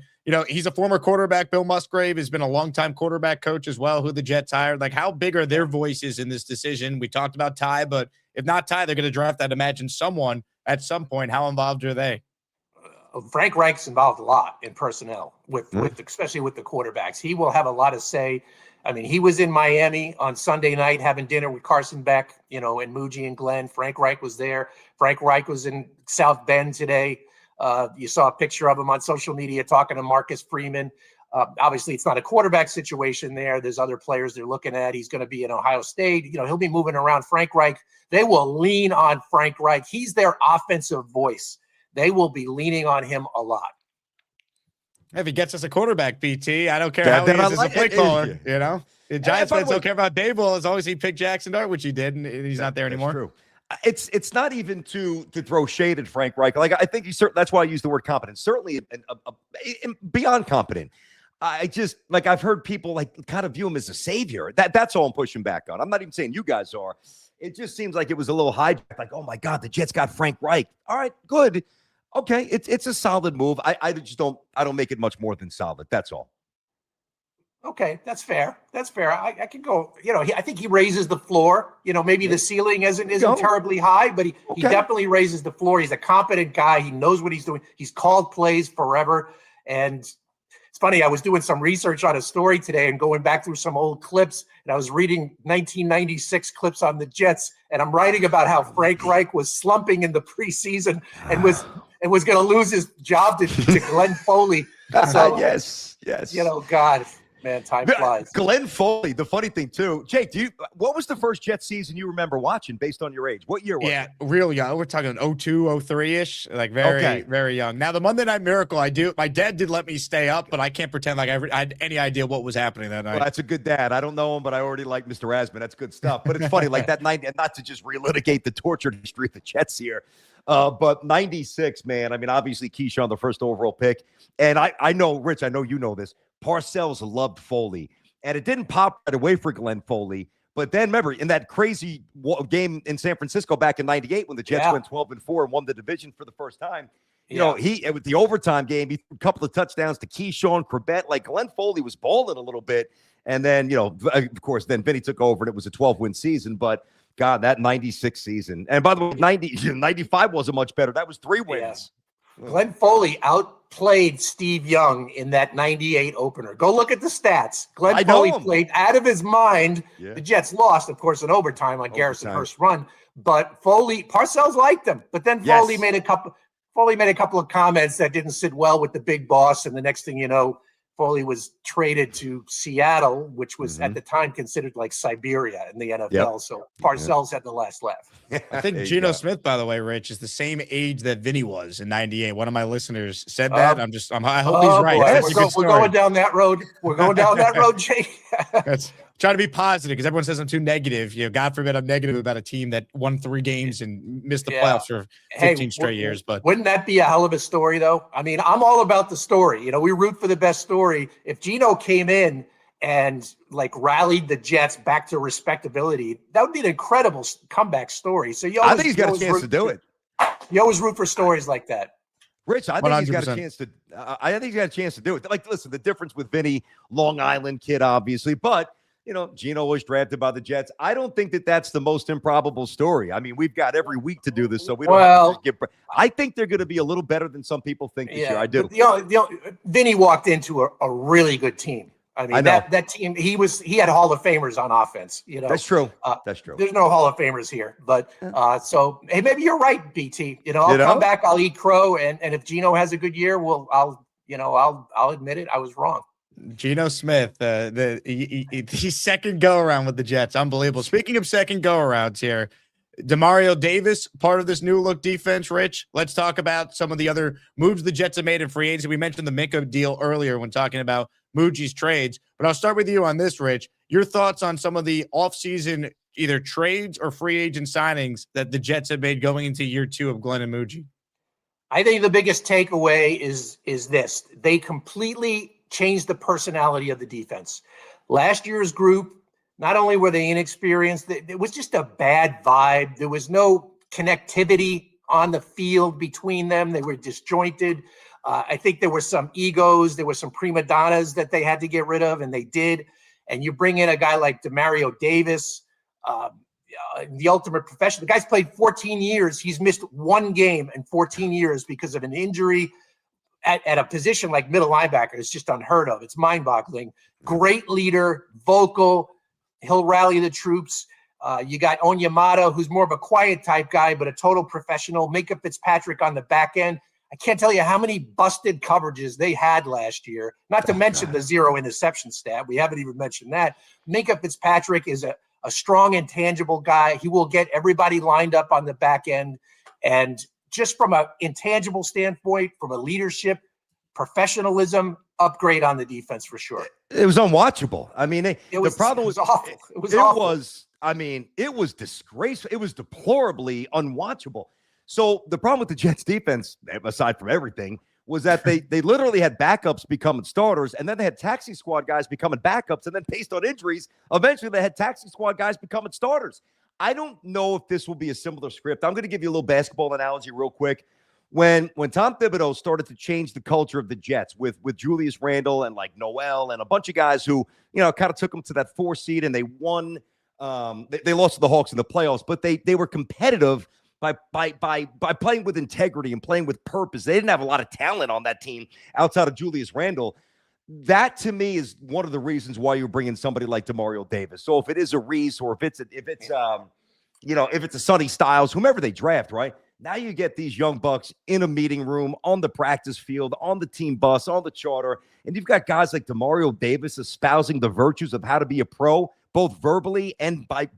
he's a former quarterback. Bill Musgrave has been a longtime quarterback coach as well, who the Jets hired. Like, how big are their voices in this decision? We talked about Ty, but if not Ty, they're going to draft, I'd imagine, someone at some point. How involved are they? Frank Reich's involved a lot in personnel with especially with the quarterbacks. He will have a lot of say. I mean, he was in Miami on Sunday night having dinner with Carson Beck, and Muji and Glenn. Frank Reich was there. Frank Reich was in South Bend today. You saw a picture of him on social media talking to Marcus Freeman. Obviously, it's not a quarterback situation there. There's other players they're looking at. He's going to be in Ohio State. He'll be moving around. Frank Reich, they will lean on Frank Reich. He's their offensive voice. They will be leaning on him a lot. If he gets us a quarterback, BT, I don't care how he is as a play caller. The Giants fans don't care about Dable as long as he picked Jackson Dart, which he did, and he's not there anymore. True. It's not even to throw shade at Frank Reich. Like, I think that's why I use the word competent. Certainly beyond competent. I've heard people kind of view him as a savior. That's all I'm pushing back on. I'm not even saying you guys are. It just seems like it was a little hijacked. Like, oh my God, the Jets got Frank Reich. All right, good. Okay, it's a solid move. I don't make it much more than solid. That's all. Okay, that's fair. I can go. I think he raises the floor. Maybe the ceiling isn't terribly high, but he definitely raises the floor. He's a competent guy. He knows what he's doing. He's called plays forever. And it's funny. I was doing some research on a story today and going back through some old clips, and I was reading 1996 clips on the Jets, and I'm writing about how Frank Reich was slumping in the preseason and was going to lose his job to Glenn Foley. So, yes. God, man, time flies. Glenn Foley, the funny thing too, Jake, what was the first Jets season you remember watching based on your age? What year was it? Yeah, real young. We're talking 02, 03-ish, like very young. Now, the Monday Night Miracle, my dad did let me stay up, but I can't pretend like I had any idea what was happening that night. Well, that's a good dad. I don't know him, but I already like Mr. Asman. That's good stuff. But it's funny, like that night, and not to just relitigate the tortured history of the Jets here, but 96, man. I mean, obviously Keyshawn, the first overall pick. And I know, Rich, I know you know this. Parcells loved Foley. And it didn't pop right away for Glenn Foley. But then remember, in that crazy game in San Francisco back in 98 when the Jets went 12-4 and won the division for the first time, with the overtime game, he threw a couple of touchdowns to Keyshawn, Corbett. Like, Glenn Foley was balling a little bit. And then, of course, then Vinny took over and it was a 12-win season. But God, that 96 season. And by the way, 95 wasn't much better. That was 3 wins. Yeah. Glenn Foley outplayed Steve Young in that 98 opener. Go look at the stats. Glenn Foley played out of his mind. Yeah. The Jets lost, of course, in overtime on Garrison first run. But Parcells liked him. But then Foley made a couple of comments that didn't sit well with the big boss. And the next thing you know, Foley was traded to Seattle, which was at the time considered like Siberia in the NFL. Yep. So Parcells had the last laugh. I think Geno Smith, by the way, Rich, is the same age that Vinny was in 98. One of my listeners said that. I hope he's right. We're going down that road. We're going down that road, Jake. That's trying to be positive because everyone says I'm too negative. God forbid I'm negative about a team that won 3 games and missed the playoffs for 15 straight years. But wouldn't that be a hell of a story, though? I mean, I'm all about the story. We root for the best story. If Geno came in and rallied the Jets back to respectability, that would be an incredible comeback story. So I think he's got a chance to do it. You always root for stories like that. Rich, I think 100%. He's got a chance to. I think he's got a chance to do it. Listen, the difference with Vinny, Long Island kid, obviously, but Geno was drafted by the Jets. I don't think that that's the most improbable story. I mean, we've got every week to do this, so we don't have to give. I think they're going to be a little better than some people think this year. I do. Vinny walked into a really good team. I mean, that team, he had Hall of Famers on offense. That's true. That's true. There's no Hall of Famers here, but so hey, maybe you're right, BT. I'll come back. I'll eat crow, and if Geno has a good year, I'll admit it. I was wrong. Geno Smith, he's second go around with the Jets. Unbelievable. Speaking of second go arounds here, Demario Davis, part of this new look defense. Rich, let's talk about some of the other moves the Jets have made in free agency. We mentioned the Minka deal earlier when talking about Muji's trades, but I'll start with you on this, Rich. Your thoughts on some of the offseason either trades or free agent signings that the Jets have made going into year 2 of Glenn and Muji? I think the biggest takeaway is this. They completely changed the personality of the defense. Last year's group, not only were they inexperienced, it was just a bad vibe. There was no connectivity on the field between them. They were disjointed. I think there were some egos. There were some prima donnas that they had to get rid of, and they did. And you bring in a guy like Demario Davis, the ultimate professional. The guy's played 14 years. He's missed one game in 14 years because of an injury at a position like middle linebacker. It's just unheard of. It's mind-boggling. Great leader, vocal. He'll rally the troops. You got Onyemata, who's more of a quiet type guy, but a total professional. Minka Fitzpatrick on the back end. I can't tell you how many busted coverages they had last year, not to mention the 0 interception stat. We haven't even mentioned that. Minka Fitzpatrick is a strong, intangible guy. He will get everybody lined up on the back end. And just from an intangible standpoint, from a leadership, professionalism, upgrade on the defense for sure. It was unwatchable. I mean, it was awful. It was awful. It was disgraceful. It was deplorably unwatchable. So the problem with the Jets defense, aside from everything, was that they literally had backups becoming starters, and then they had taxi squad guys becoming backups, and then based on injuries, eventually they had taxi squad guys becoming starters. I don't know if this will be a similar script. I'm going to give you a little basketball analogy real quick. When Tom Thibodeau started to change the culture of the Jets with Julius Randle and like Noel and a bunch of guys who, kind of took them to that 4 seed and they won. They lost to the Hawks in the playoffs, but they were competitive by playing with integrity and playing with purpose. They didn't have a lot of talent on that team outside of Julius Randle. That to me is one of the reasons why you're bringing somebody like Demario Davis. So if it is a Reese or if it's a Sonny Styles, whomever they draft, right? Now you get these young bucks in a meeting room, on the practice field, on the team bus, on the charter, and you've got guys like Demario Davis espousing the virtues of how to be a pro, both verbally and by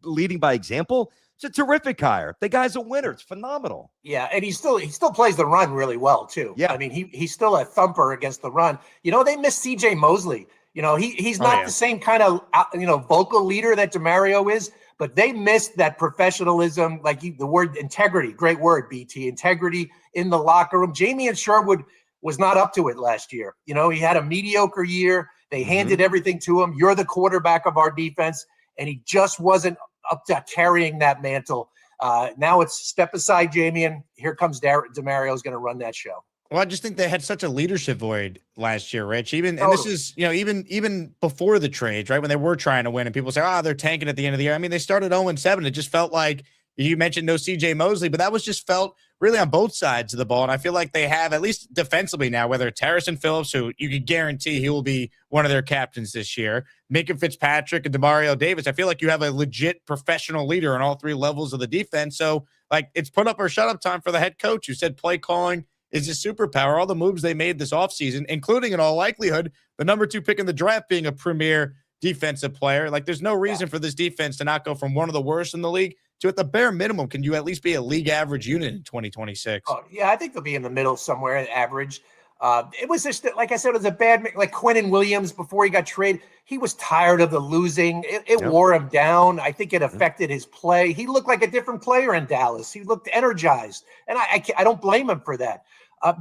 leading by example. It's a terrific hire. The guy's a winner. It's phenomenal. Yeah, and he still plays the run really well too. Yeah, I mean he's still a thumper against the run. They missed C.J. Mosley. He's not the same kind of vocal leader that Demario is, but they missed that professionalism, the word integrity. Great word, BT. Integrity in the locker room. Jamie Sherwood was not up to it last year. He had a mediocre year. They handed everything to him. You're the quarterback of our defense, and he just wasn't up to carrying that mantle. Now it's step aside, Jamie, and here comes Demario's going to run that show. Well, I just think they had such a leadership void last year, Rich. And this is, even before the trades, right? When they were trying to win and people say, they're tanking at the end of the year. I mean, they started 0-7. It just felt like, you mentioned no CJ Mosley, but that was just felt really on both sides of the ball. And I feel like they have, at least defensively now, whether it's Harrison Phillips, who you could guarantee he will be one of their captains this year, Minka Fitzpatrick and Demario Davis. I feel like you have a legit professional leader on all 3 levels of the defense. So, it's put up or shut up time for the head coach who said play calling is a superpower. All the moves they made this offseason, including in all likelihood, the number 2 pick in the draft being a premier defensive player. There's no reason for this defense to not go from one of the worst in the league to, at the bare minimum, can you at least be a league average unit in 2026? Oh, yeah, I think they'll be in the middle somewhere, average. It was just, like I said, it was a bad, like Quinnen Williams before he got traded. He was tired of the losing. It wore him down. I think it affected his play. He looked like a different player in Dallas. He looked energized, and I don't blame him for that.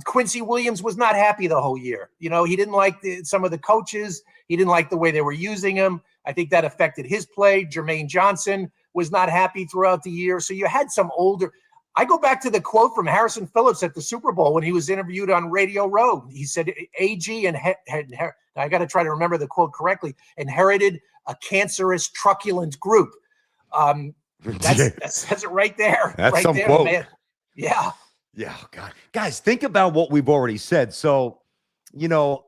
Quincy Williams was not happy the whole year. He didn't like some of the coaches. He didn't like the way they were using him. I think that affected his play. Jermaine Johnson was not happy throughout the year. So you had some older. I go back to the quote from Harrison Phillips at the Super Bowl when he was interviewed on Radio Row. He said, AG and I got to try to remember the quote correctly, inherited a cancerous, truculent group. That says it right there. That's right some there, quote. Man. Yeah. Yeah, oh God. Guys, think about what we've already said. So,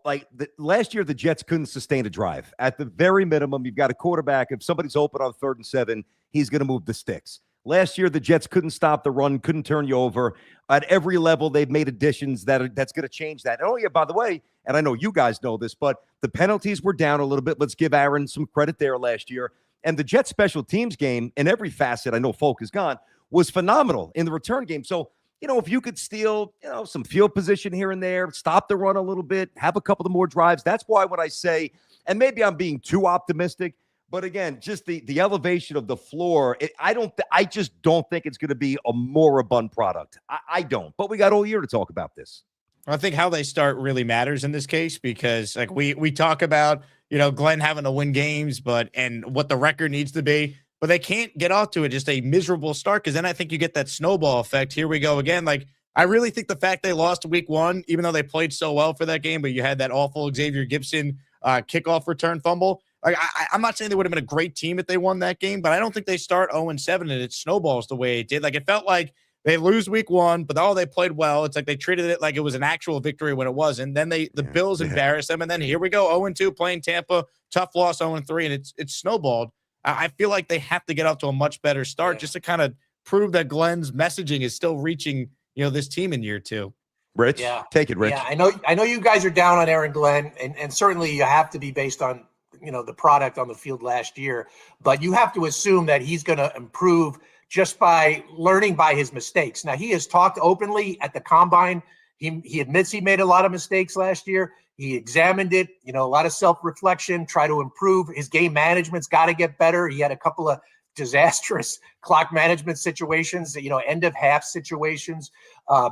like last year, the Jets couldn't sustain a drive. At the very minimum, you've got a quarterback. If somebody's open on 3rd and 7, he's going to move the sticks. Last year, the Jets couldn't stop the run, couldn't turn you over. At every level, they've made additions that's going to change that. And oh, yeah, by the way, and I know you guys know this, but the penalties were down a little bit. Let's give Aaron some credit there last year. And the Jets special teams game, in every facet, I know Folk is gone, was phenomenal in the return game. So, if you could steal, some field position here and there, stop the run a little bit, have a couple of more drives. That's why when I say, and maybe I'm being too optimistic, but again, just the elevation of the floor, I just don't think it's going to be a moribund product. I don't. But we got all year to talk about this. I think how they start really matters in this case because, like, we talk about, Glenn having to win games, and what the record needs to be, but they can't get off to just a miserable start because then I think you get that snowball effect. Here we go again. Like, I really think the fact they lost week 1, even though they played so well for that game, but you had that awful Xavier Gibson kickoff return fumble. Like, I'm not saying they would have been a great team if they won that game, but I don't think they start 0-7 and it snowballs the way it did. Like, it felt like they lose week 1, but they played well. It's like they treated it like it was an actual victory when it wasn't. Then the Bills embarrassed them, and then here we go, 0-2 playing Tampa, tough loss, 0-3, and it's snowballed. I feel like they have to get off to a much better start just to kind of prove that Glenn's messaging is still reaching, this team in year 2. Rich, take it, Rich. Yeah, I know you guys are down on Aaron Glenn, and certainly you have to be based on the product on the field last year, but you have to assume that he's going to improve just by learning by his mistakes. Now, he has talked openly at the combine. He admits he made a lot of mistakes last year. He examined it, a lot of self-reflection, try to improve. His game management's got to get better. He had a couple of disastrous clock management situations, end of half situations.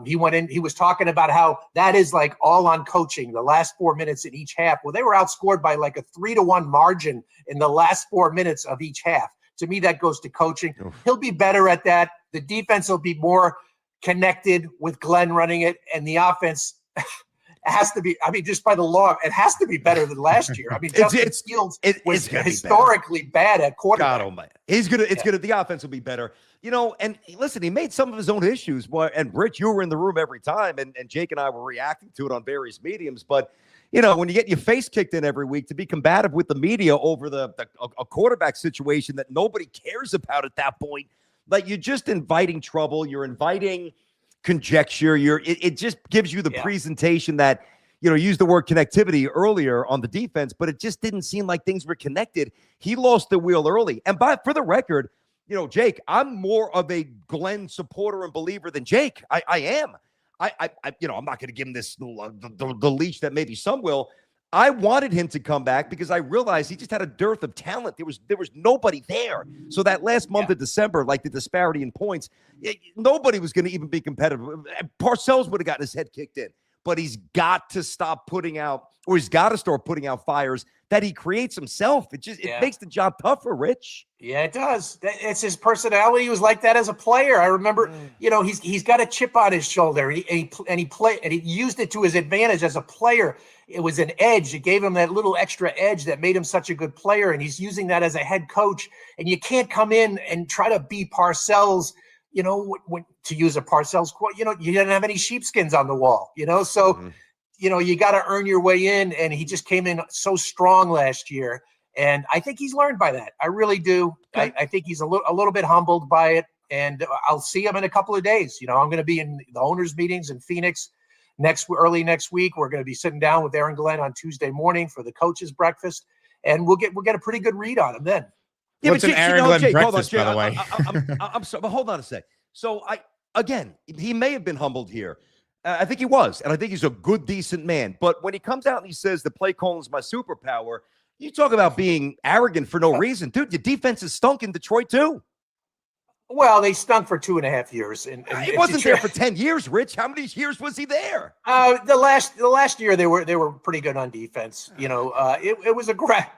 He was talking about how that is like all on coaching, the last 4 minutes in each half. Well, they were outscored by like a 3-1 margin in the last 4 minutes of each half. To me, that goes to coaching. He'll be better at that. The defense will be more connected with Glenn running it, and the offense has to be, just by the law, it has to be better than last year. Justin Fields was historically bad at quarterback. God almighty. The offense will be better. And listen, he made some of his own issues. And Rich, you were in the room every time, and Jake and I were reacting to it on various mediums. But, when you get your face kicked in every week, to be combative with the media over a quarterback situation that nobody cares about at that point, like, you're just inviting trouble. You're inviting conjecture. It just gives you the presentation that, used the word connectivity earlier on the defense, but it just didn't seem like things were connected. He lost the wheel early. And for the record, Jake, I'm more of a Glenn supporter and believer than Jake. I am. I'm not going to give him this the leash that maybe some will. I wanted him to come back because I realized he just had a dearth of talent. There was nobody there. So that last month of December, like the disparity in points, nobody was going to even be competitive. Parcells would have gotten his head kicked in. But he's got to start putting out fires that he creates himself. It makes the job tougher, Rich. Yeah, it does. It's his personality. He was like that as a player. I remember, he's got a chip on his shoulder, and he used it to his advantage as a player. It was an edge. It gave him that little extra edge that made him such a good player, and he's using that as a head coach. And you can't come in and try to be Parcells. To use a Parcells quote, you didn't have any sheepskins on the wall, so, you got to earn your way in. And he just came in so strong last year. And I think he's learned by that. I really do. Okay. I think he's a little bit humbled by it. And I'll see him in a couple of days. I'm going to be in the owners' meetings in Phoenix early next week. We're going to be sitting down with Aaron Glenn on Tuesday morning for the coaches' breakfast. And we'll get a pretty good read on him then. Yeah, what's an Aaron Glenn Jake, breakfast, Jake, by the way? I'm sorry, but hold on a sec. So he may have been humbled here. I think he was, and I think he's a good, decent man. But when he comes out and he says the play calling is my superpower, you talk about being arrogant for no reason. Dude, your defense is stunk in Detroit too. Well, they stunk for 2.5 years, and He wasn't there for 10 years, Rich. How many years was he there? The last year they were pretty good on defense. It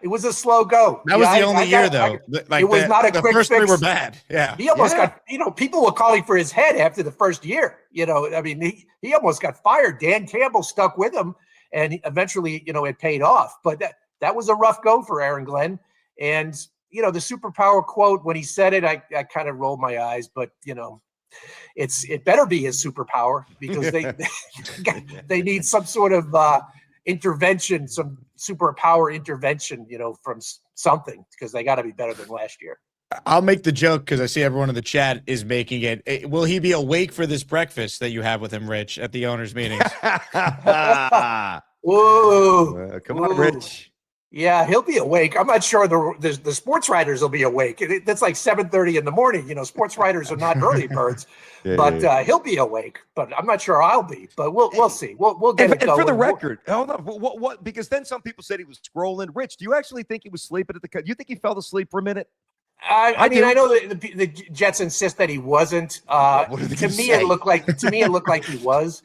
was a slow go. That was the only year though. It was not a quick fix. The first three were bad. Yeah, he almost got. People were calling for his head after the first year. I mean, he almost got fired. Dan Campbell stuck with him, and eventually, it paid off. But that was a rough go for Aaron Glenn, and. The superpower quote, when he said it, I kind of rolled my eyes, but it better be his superpower, because they need some sort of intervention, some superpower intervention, from something, because they got to be better than last year. I'll make the joke because I see everyone in the chat is making it. Will he be awake for this breakfast that you have with him, Rich, at the owners' meetings? Whoa. Come on, Rich. Yeah, he'll be awake. I'm not sure the sports writers will be awake. That's like 7:30 in the morning. Sports writers are not early birds, but he'll be awake. But I'm not sure I'll be. But we'll see. We'll get it going. And for the record, hold on. What? Because then some people said he was scrolling. Rich, do you actually think he was sleeping at the? Do you think he fell asleep for a minute? I mean, I know that the Jets insist that he wasn't. To me, it looked like he was.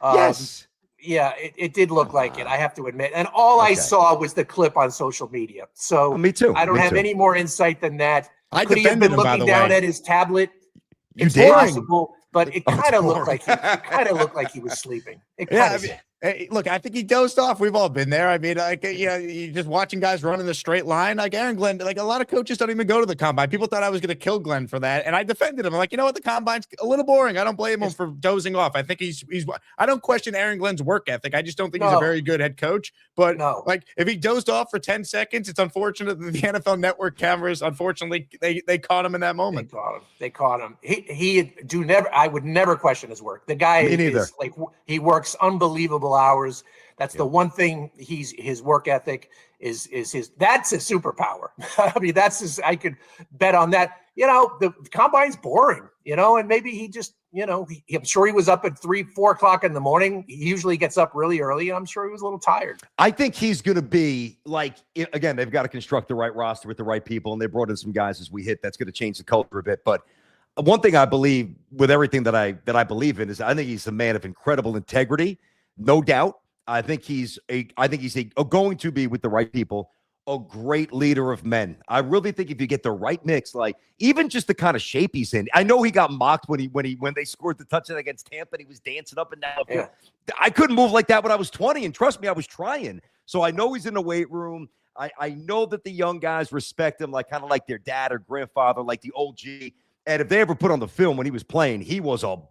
Yes. Yeah, it did look like it, I have to admit. And all I saw was the clip on social media. So me too. I don't have any more insight than that. Could he have been looking down at his tablet? It's possible, but it kind of looked like he was sleeping. Look, I think he dozed off. We've all been there. I mean, you're just watching guys run in the straight line. Like Aaron Glenn, like a lot of coaches don't even go to the combine. People thought I was going to kill Glenn for that, and I defended him. I'm like, you know what? The combine's a little boring. I don't blame him for dozing off. I think he's. I don't question Aaron Glenn's work ethic. I just don't think he's a very good head coach. But like, if he dozed off for 10 seconds, it's unfortunate that the NFL Network cameras, unfortunately, they caught him in that moment. They caught him. I would never question his work. The guy is like, he works unbelievable hours. That's the one thing his work ethic is that's his superpower. I mean, I could bet on that. The combine's boring, and maybe he just, I'm sure he was up at 3-4 o'clock in the morning. He usually gets up really early, and I'm sure he was a little tired. I think he's going to be like, again, they've got to construct the right roster with the right people, and they brought in some guys as we hit. That's going to change the culture a bit. But one thing I believe with everything that I believe in is I think he's a man of incredible integrity. No doubt. I think he's going to be, with the right people, a great leader of men. I really think if you get the right mix, like even just the kind of shape he's in. I know he got mocked when they scored the touchdown against Tampa and he was dancing up and down. Yeah. I couldn't move like that when I was 20, and trust me, I was trying. So I know he's in the weight room. I know that the young guys respect him, like kind of like their dad or grandfather, like the OG. And if they ever put on the film when he was playing,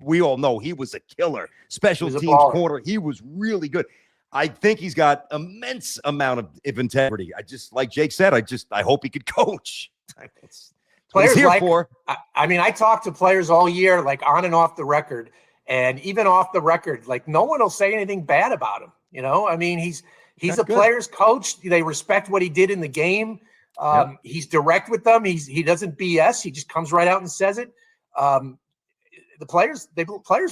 we all know he was a killer. Special teams corner. He was really good. I think he's got immense amount of integrity. Like Jake said, I hope he could coach. Players I talked to players all year, like on and off the record, and even off the record, like no one will say anything bad about him. I mean, he's a player's coach. They respect what he did in the game. He's direct with them. He doesn't BS. He just comes right out and says it. The players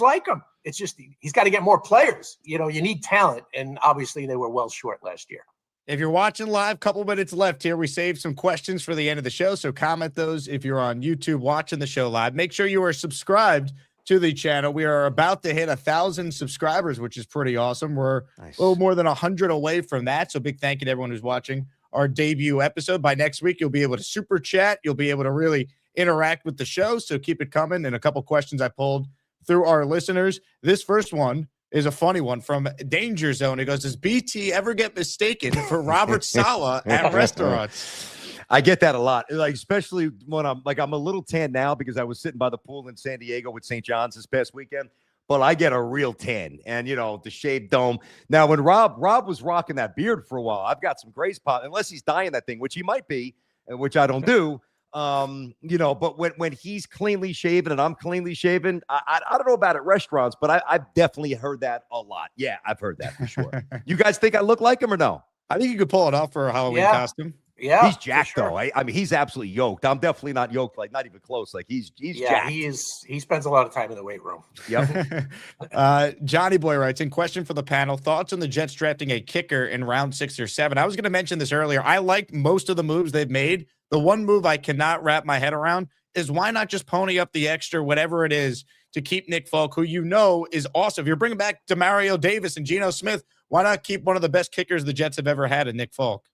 like him. It's just he's got to get more players. You need talent, and obviously they were well short last year. If you're watching live, couple minutes left here. We saved some questions for the end of the show, so comment those if you're on YouTube watching the show live. Make sure you are subscribed to the channel. We are about to hit 1,000 subscribers, which is pretty awesome. We're a little more than 100 away from that, so big thank you to everyone who's watching our debut episode. By next week, you'll be able to super chat. You'll be able to really interact with the show, so keep it coming. And a couple questions I pulled through our listeners. This first one is a funny one from Danger Zone. It goes, does BT ever get mistaken for Robert Saleh at restaurants? I get that a lot, like especially when I'm a little tan now because I was sitting by the pool in San Diego with St. John's this past weekend. But I get a real tan, and the shaved dome. Now, when Rob was rocking that beard for a while, I've got some gray spot, unless he's dyeing that thing, which he might be, and which I don't do. But when he's cleanly shaven and I'm cleanly shaven, I don't know about at restaurants, but I've definitely heard that a lot. Yeah, I've heard that for sure. You guys think I look like him or no? I think you could pull it off for a Halloween costume. Yeah, he's jacked though. I mean, he's absolutely yoked. I'm definitely not yoked, like not even close. Like he's jacked. He spends a lot of time in the weight room. Yep. Johnny Boy writes, in question for the panel, thoughts on the Jets drafting a kicker in round 6 or 7. I was going to mention this earlier. I like most of the moves they've made. The one move I cannot wrap my head around is why not just pony up the extra, whatever it is, to keep Nick Folk, who you know is awesome. If you're bringing back Demario Davis and Geno Smith, why not keep one of the best kickers the Jets have ever had in Nick Folk?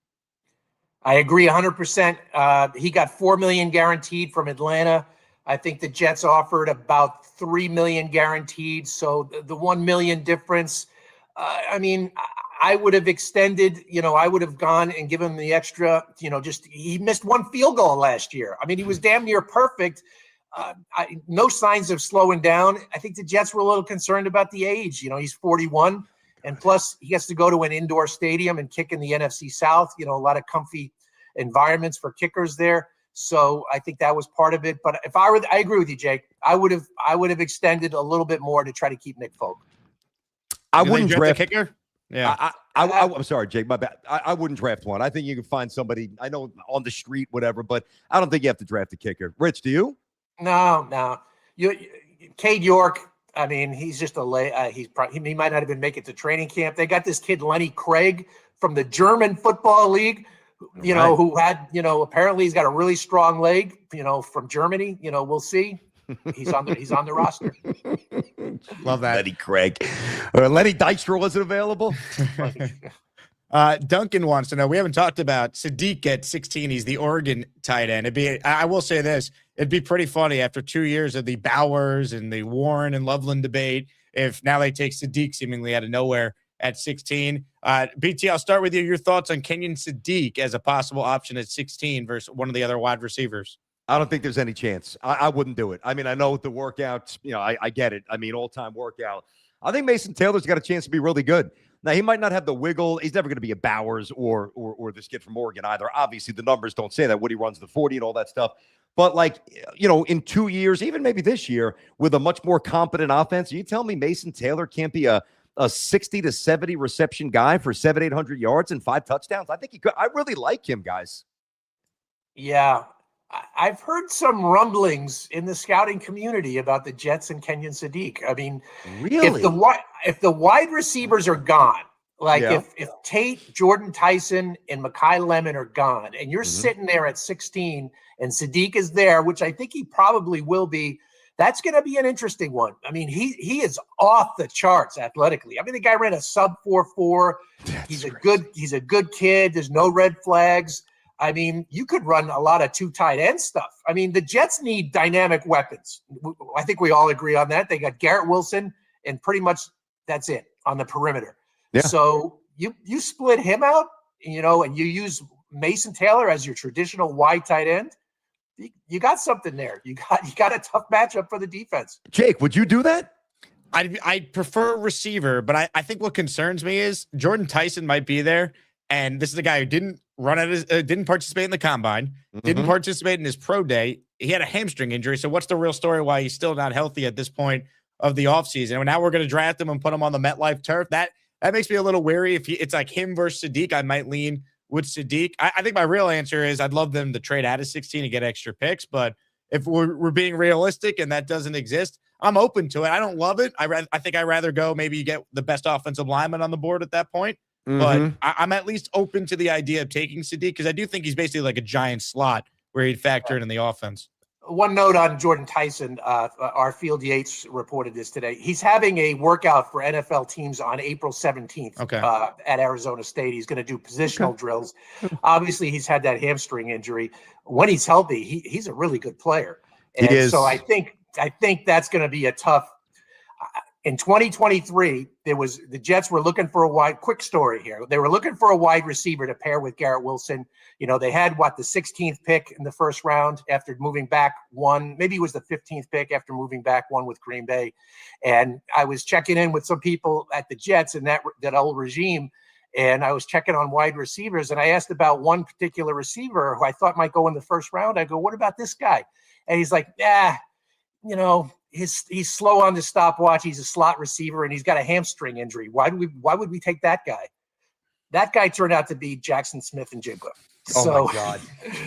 I agree 100%. He got $4 million guaranteed from Atlanta. I think the Jets offered about $3 million guaranteed. So the $1 million difference, I mean, I would have extended, I would have gone and given him the extra, he missed one field goal last year. I mean, he was damn near perfect. No signs of slowing down. I think the Jets were a little concerned about the age. He's 41. And plus, he has to go to an indoor stadium and kick in the NFC South. A lot of comfy environments for kickers there. So I think that was part of it. But I agree with you, Jake. I would have extended a little bit more to try to keep Nick Folk. I wouldn't draft the kicker. Yeah, I'm sorry, Jake. My bad. I wouldn't draft one. I think you can find somebody. I know on the street, whatever. But I don't think you have to draft a kicker. Rich, do you? No. Cade York. I mean, he's just he might not even make it to training camp. They got this kid, Lenny Craig, from the German Football League, who had, apparently he's got a really strong leg, from Germany. We'll see. He's on the roster. Love that. Lenny Craig. Lenny Dykstra wasn't available. Duncan wants to know, we haven't talked about Sadiq at 16. He's the Oregon tight end. I will say this. It'd be pretty funny after 2 years of the Bowers and the Warren and Loveland debate if now they take Sadiq seemingly out of nowhere at 16. BT, I'll start with you. Your thoughts on Kenyon Sadiq as a possible option at 16 versus one of the other wide receivers? I don't think there's any chance. I wouldn't do it. I mean, I know the workouts, I get it. I mean, all-time workout. I think Mason Taylor's got a chance to be really good. Now, he might not have the wiggle. He's never going to be a Bowers or this kid from Oregon either. Obviously, the numbers don't say that. Woody runs the 40 and all that stuff. But, in 2 years, even maybe this year, with a much more competent offense, you tell me Mason Taylor can't be a 60 to 70 reception guy for 700-800 yards and 5 touchdowns? I think he could. I really like him, guys. Yeah. I've heard some rumblings in the scouting community about the Jets and Kenyon Sadiq. I mean, really, if the wide receivers are gone, if Tate, Jordan Tyson, and Mekhi Lemon are gone, and you're sitting there at 16 and Sadiq is there, which I think he probably will be, that's going to be an interesting one. I mean, he is off the charts athletically. I mean, the guy ran a sub 4.4. He's a good kid. There's no red flags. I mean, you could run a lot of 2 tight end stuff. I mean, the Jets need dynamic weapons. I think we all agree on that. They got Garrett Wilson, and pretty much that's it on the perimeter. Yeah. So you split him out, and you use Mason Taylor as your traditional wide tight end. You got something there. You got a tough matchup for the defense. Jake, would you do that? I prefer receiver, but I think what concerns me is Jordan Tyson might be there. And this is a guy who didn't didn't participate in the combine, didn't participate in his pro day. He had a hamstring injury. So what's the real story why he's still not healthy at this point of the offseason? And now we're going to draft him and put him on the MetLife turf. That makes me a little wary. If it's like him versus Sadiq, I might lean with Sadiq. I think my real answer is I'd love them to trade out of 16 and get extra picks. But if we're being realistic and that doesn't exist, I'm open to it. I don't love it. I think I'd rather go maybe you get the best offensive lineman on the board at that point. But I'm at least open to the idea of taking Sadiq because I do think he's basically like a giant slot where he'd factor in the offense. One note on Jordan Tyson, our Field Yates reported this today. He's having a workout for NFL teams on April 17th at Arizona State. He's going to do positional drills. Obviously, he's had that hamstring injury. When he's healthy, he's a really good player. And so I think that's going to be a tough. In 2023, the Jets were looking for quick story here. They were looking for a wide receiver to pair with Garrett Wilson. They had the 16th pick in the first round after moving back one, maybe it was the 15th pick after moving back one with Green Bay. And I was checking in with some people at the Jets in that old regime. And I was checking on wide receivers and I asked about one particular receiver who I thought might go in the first round. I go, what about this guy? And he's like, he's slow on the stopwatch. He's a slot receiver, and he's got a hamstring injury. Why would we take that guy? That guy turned out to be Jackson Smith-Njigba. Oh my God!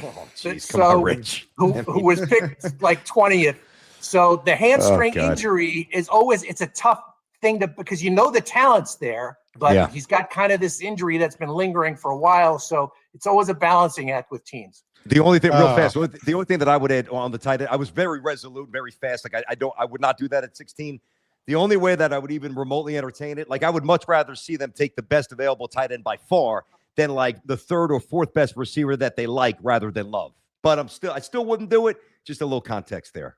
Oh, geez, come on, Rich. Who was picked like 20th. So the hamstring injury is it's a tough thing because the talent's there, but he's got kind of this injury that's been lingering for a while. So it's always a balancing act with teams. The only thing, real fast, the only thing that I would add on the tight end, I was very resolute, very fast. Like I would not do that at 16. The only way that I would even remotely entertain it, like I would much rather see them take the best available tight end by far than like the third or fourth best receiver that they like rather than Love. But I still wouldn't do it. Just a little context there.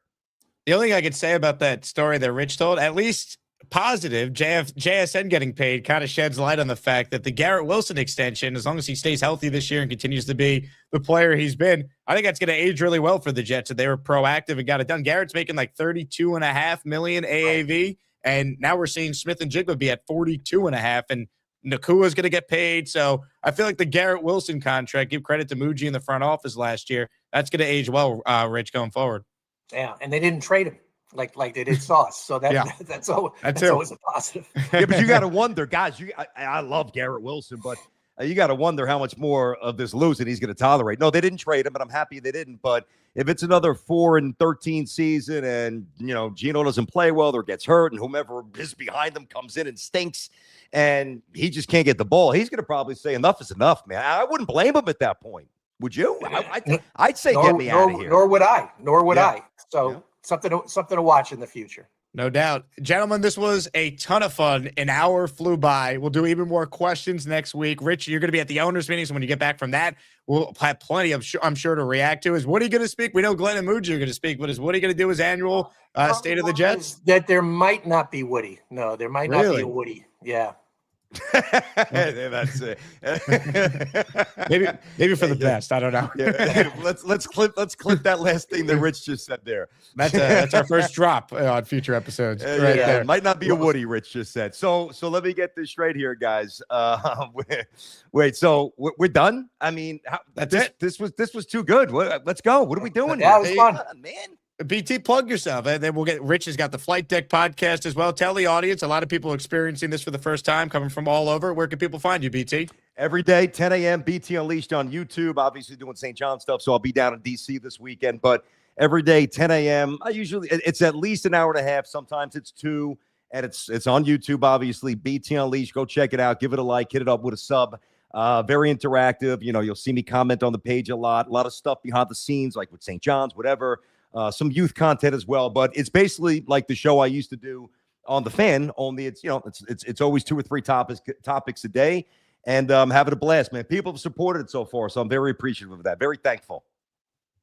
The only thing I could say about that story that Rich told, at least positive, JSN getting paid kind of sheds light on the fact that the Garrett Wilson extension, as long as he stays healthy this year and continues to be the player he's been, I think that's going to age really well for the Jets. If they were proactive and got it done. Garrett's making like $32.5 million AAV, and now we're seeing Smith and Jigba be at 42.5, and Nakua's going to get paid. So I feel like the Garrett Wilson contract, give credit to Muji in the front office last year, that's going to age well, Rich, going forward. Yeah, and they didn't trade him like they did Sauce. So that's always a positive. Yeah, but you got to wonder, guys. I love Garrett Wilson, but you got to wonder how much more of this losing he's going to tolerate. No, they didn't trade him, and I'm happy they didn't. But if it's another 4-13 season, and Geno doesn't play well or gets hurt, and whomever is behind him comes in and stinks, and he just can't get the ball, he's going to probably say enough is enough, man. I wouldn't blame him at that point. Would you? I'd say get me out of here. Nor would I. So something to watch in the future. No doubt. Gentlemen, this was a ton of fun. An hour flew by. We'll do even more questions next week. Rich, you're going to be at the owners' meetings. When you get back from that, we'll have plenty, I'm sure, to react to. Is Woody going to speak? We know Glenn and Muji are going to speak, but is Woody going to do his annual State of the Jets? That there might not be Woody. No, there might not be a Woody. Yeah. That's it. maybe for the best. I don't know. Yeah. Let's clip that last thing that Rich just said there. That's our first drop on future episodes. There. Might not be a Woody. Rich just said. So let me get this straight here, guys. Wait. So we're done. I mean, that's it. This was too good. Let's go. What are we doing? Yeah, it was fun, man. BT, plug yourself, and then we'll get Rich has got the Flight Deck podcast as well. Tell the audience, a lot of people experiencing this for the first time, coming from all over. Where can people find you, BT? Every day, 10 a.m., BT Unleashed on YouTube. Obviously doing St. John stuff, so I'll be down in D.C. this weekend. But every day, 10 a.m., it's at least an hour and a half. Sometimes it's 2, and it's on YouTube, obviously. BT Unleashed, go check it out. Give it a like. Hit it up with a sub. Very interactive. You'll see me comment on the page a lot of stuff behind the scenes, like with St. John's, whatever. Some youth content as well, but it's basically like the show I used to do on the Fan. Only it's always 2 or 3 topics a day, and having a blast, man. People have supported it so far, so I'm very appreciative of that. Very thankful.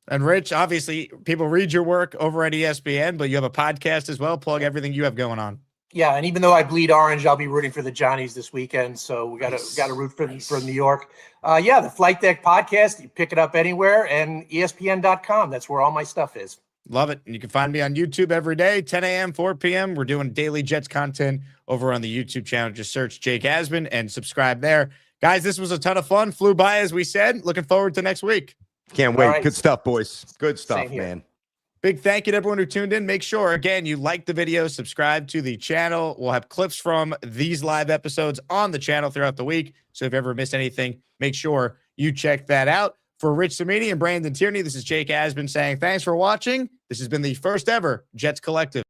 And Rich, obviously, people read your work over at ESPN, but you have a podcast as well. Plug everything you have going on. Yeah, and even though I bleed orange, I'll be rooting for the Johnnies this weekend. So we got to root for New York. The Flight Deck podcast. You pick it up anywhere, and ESPN.com. That's where all my stuff is. Love it. And you can find me on YouTube every day, 10 a.m., 4 p.m. We're doing daily Jets content over on the YouTube channel. Just search Jake Asman and subscribe there. Guys, this was a ton of fun. Flew by, as we said. Looking forward to next week. Can't wait. Right. Good stuff, boys. Good stuff, man. Big thank you to everyone who tuned in. Make sure, again, you like the video, subscribe to the channel. We'll have clips from these live episodes on the channel throughout the week. So if you ever missed anything, make sure you check that out. For Rich Cimini and Brandon Tierney, this is Jake Asman saying thanks for watching. This has been the first ever Jets Collective.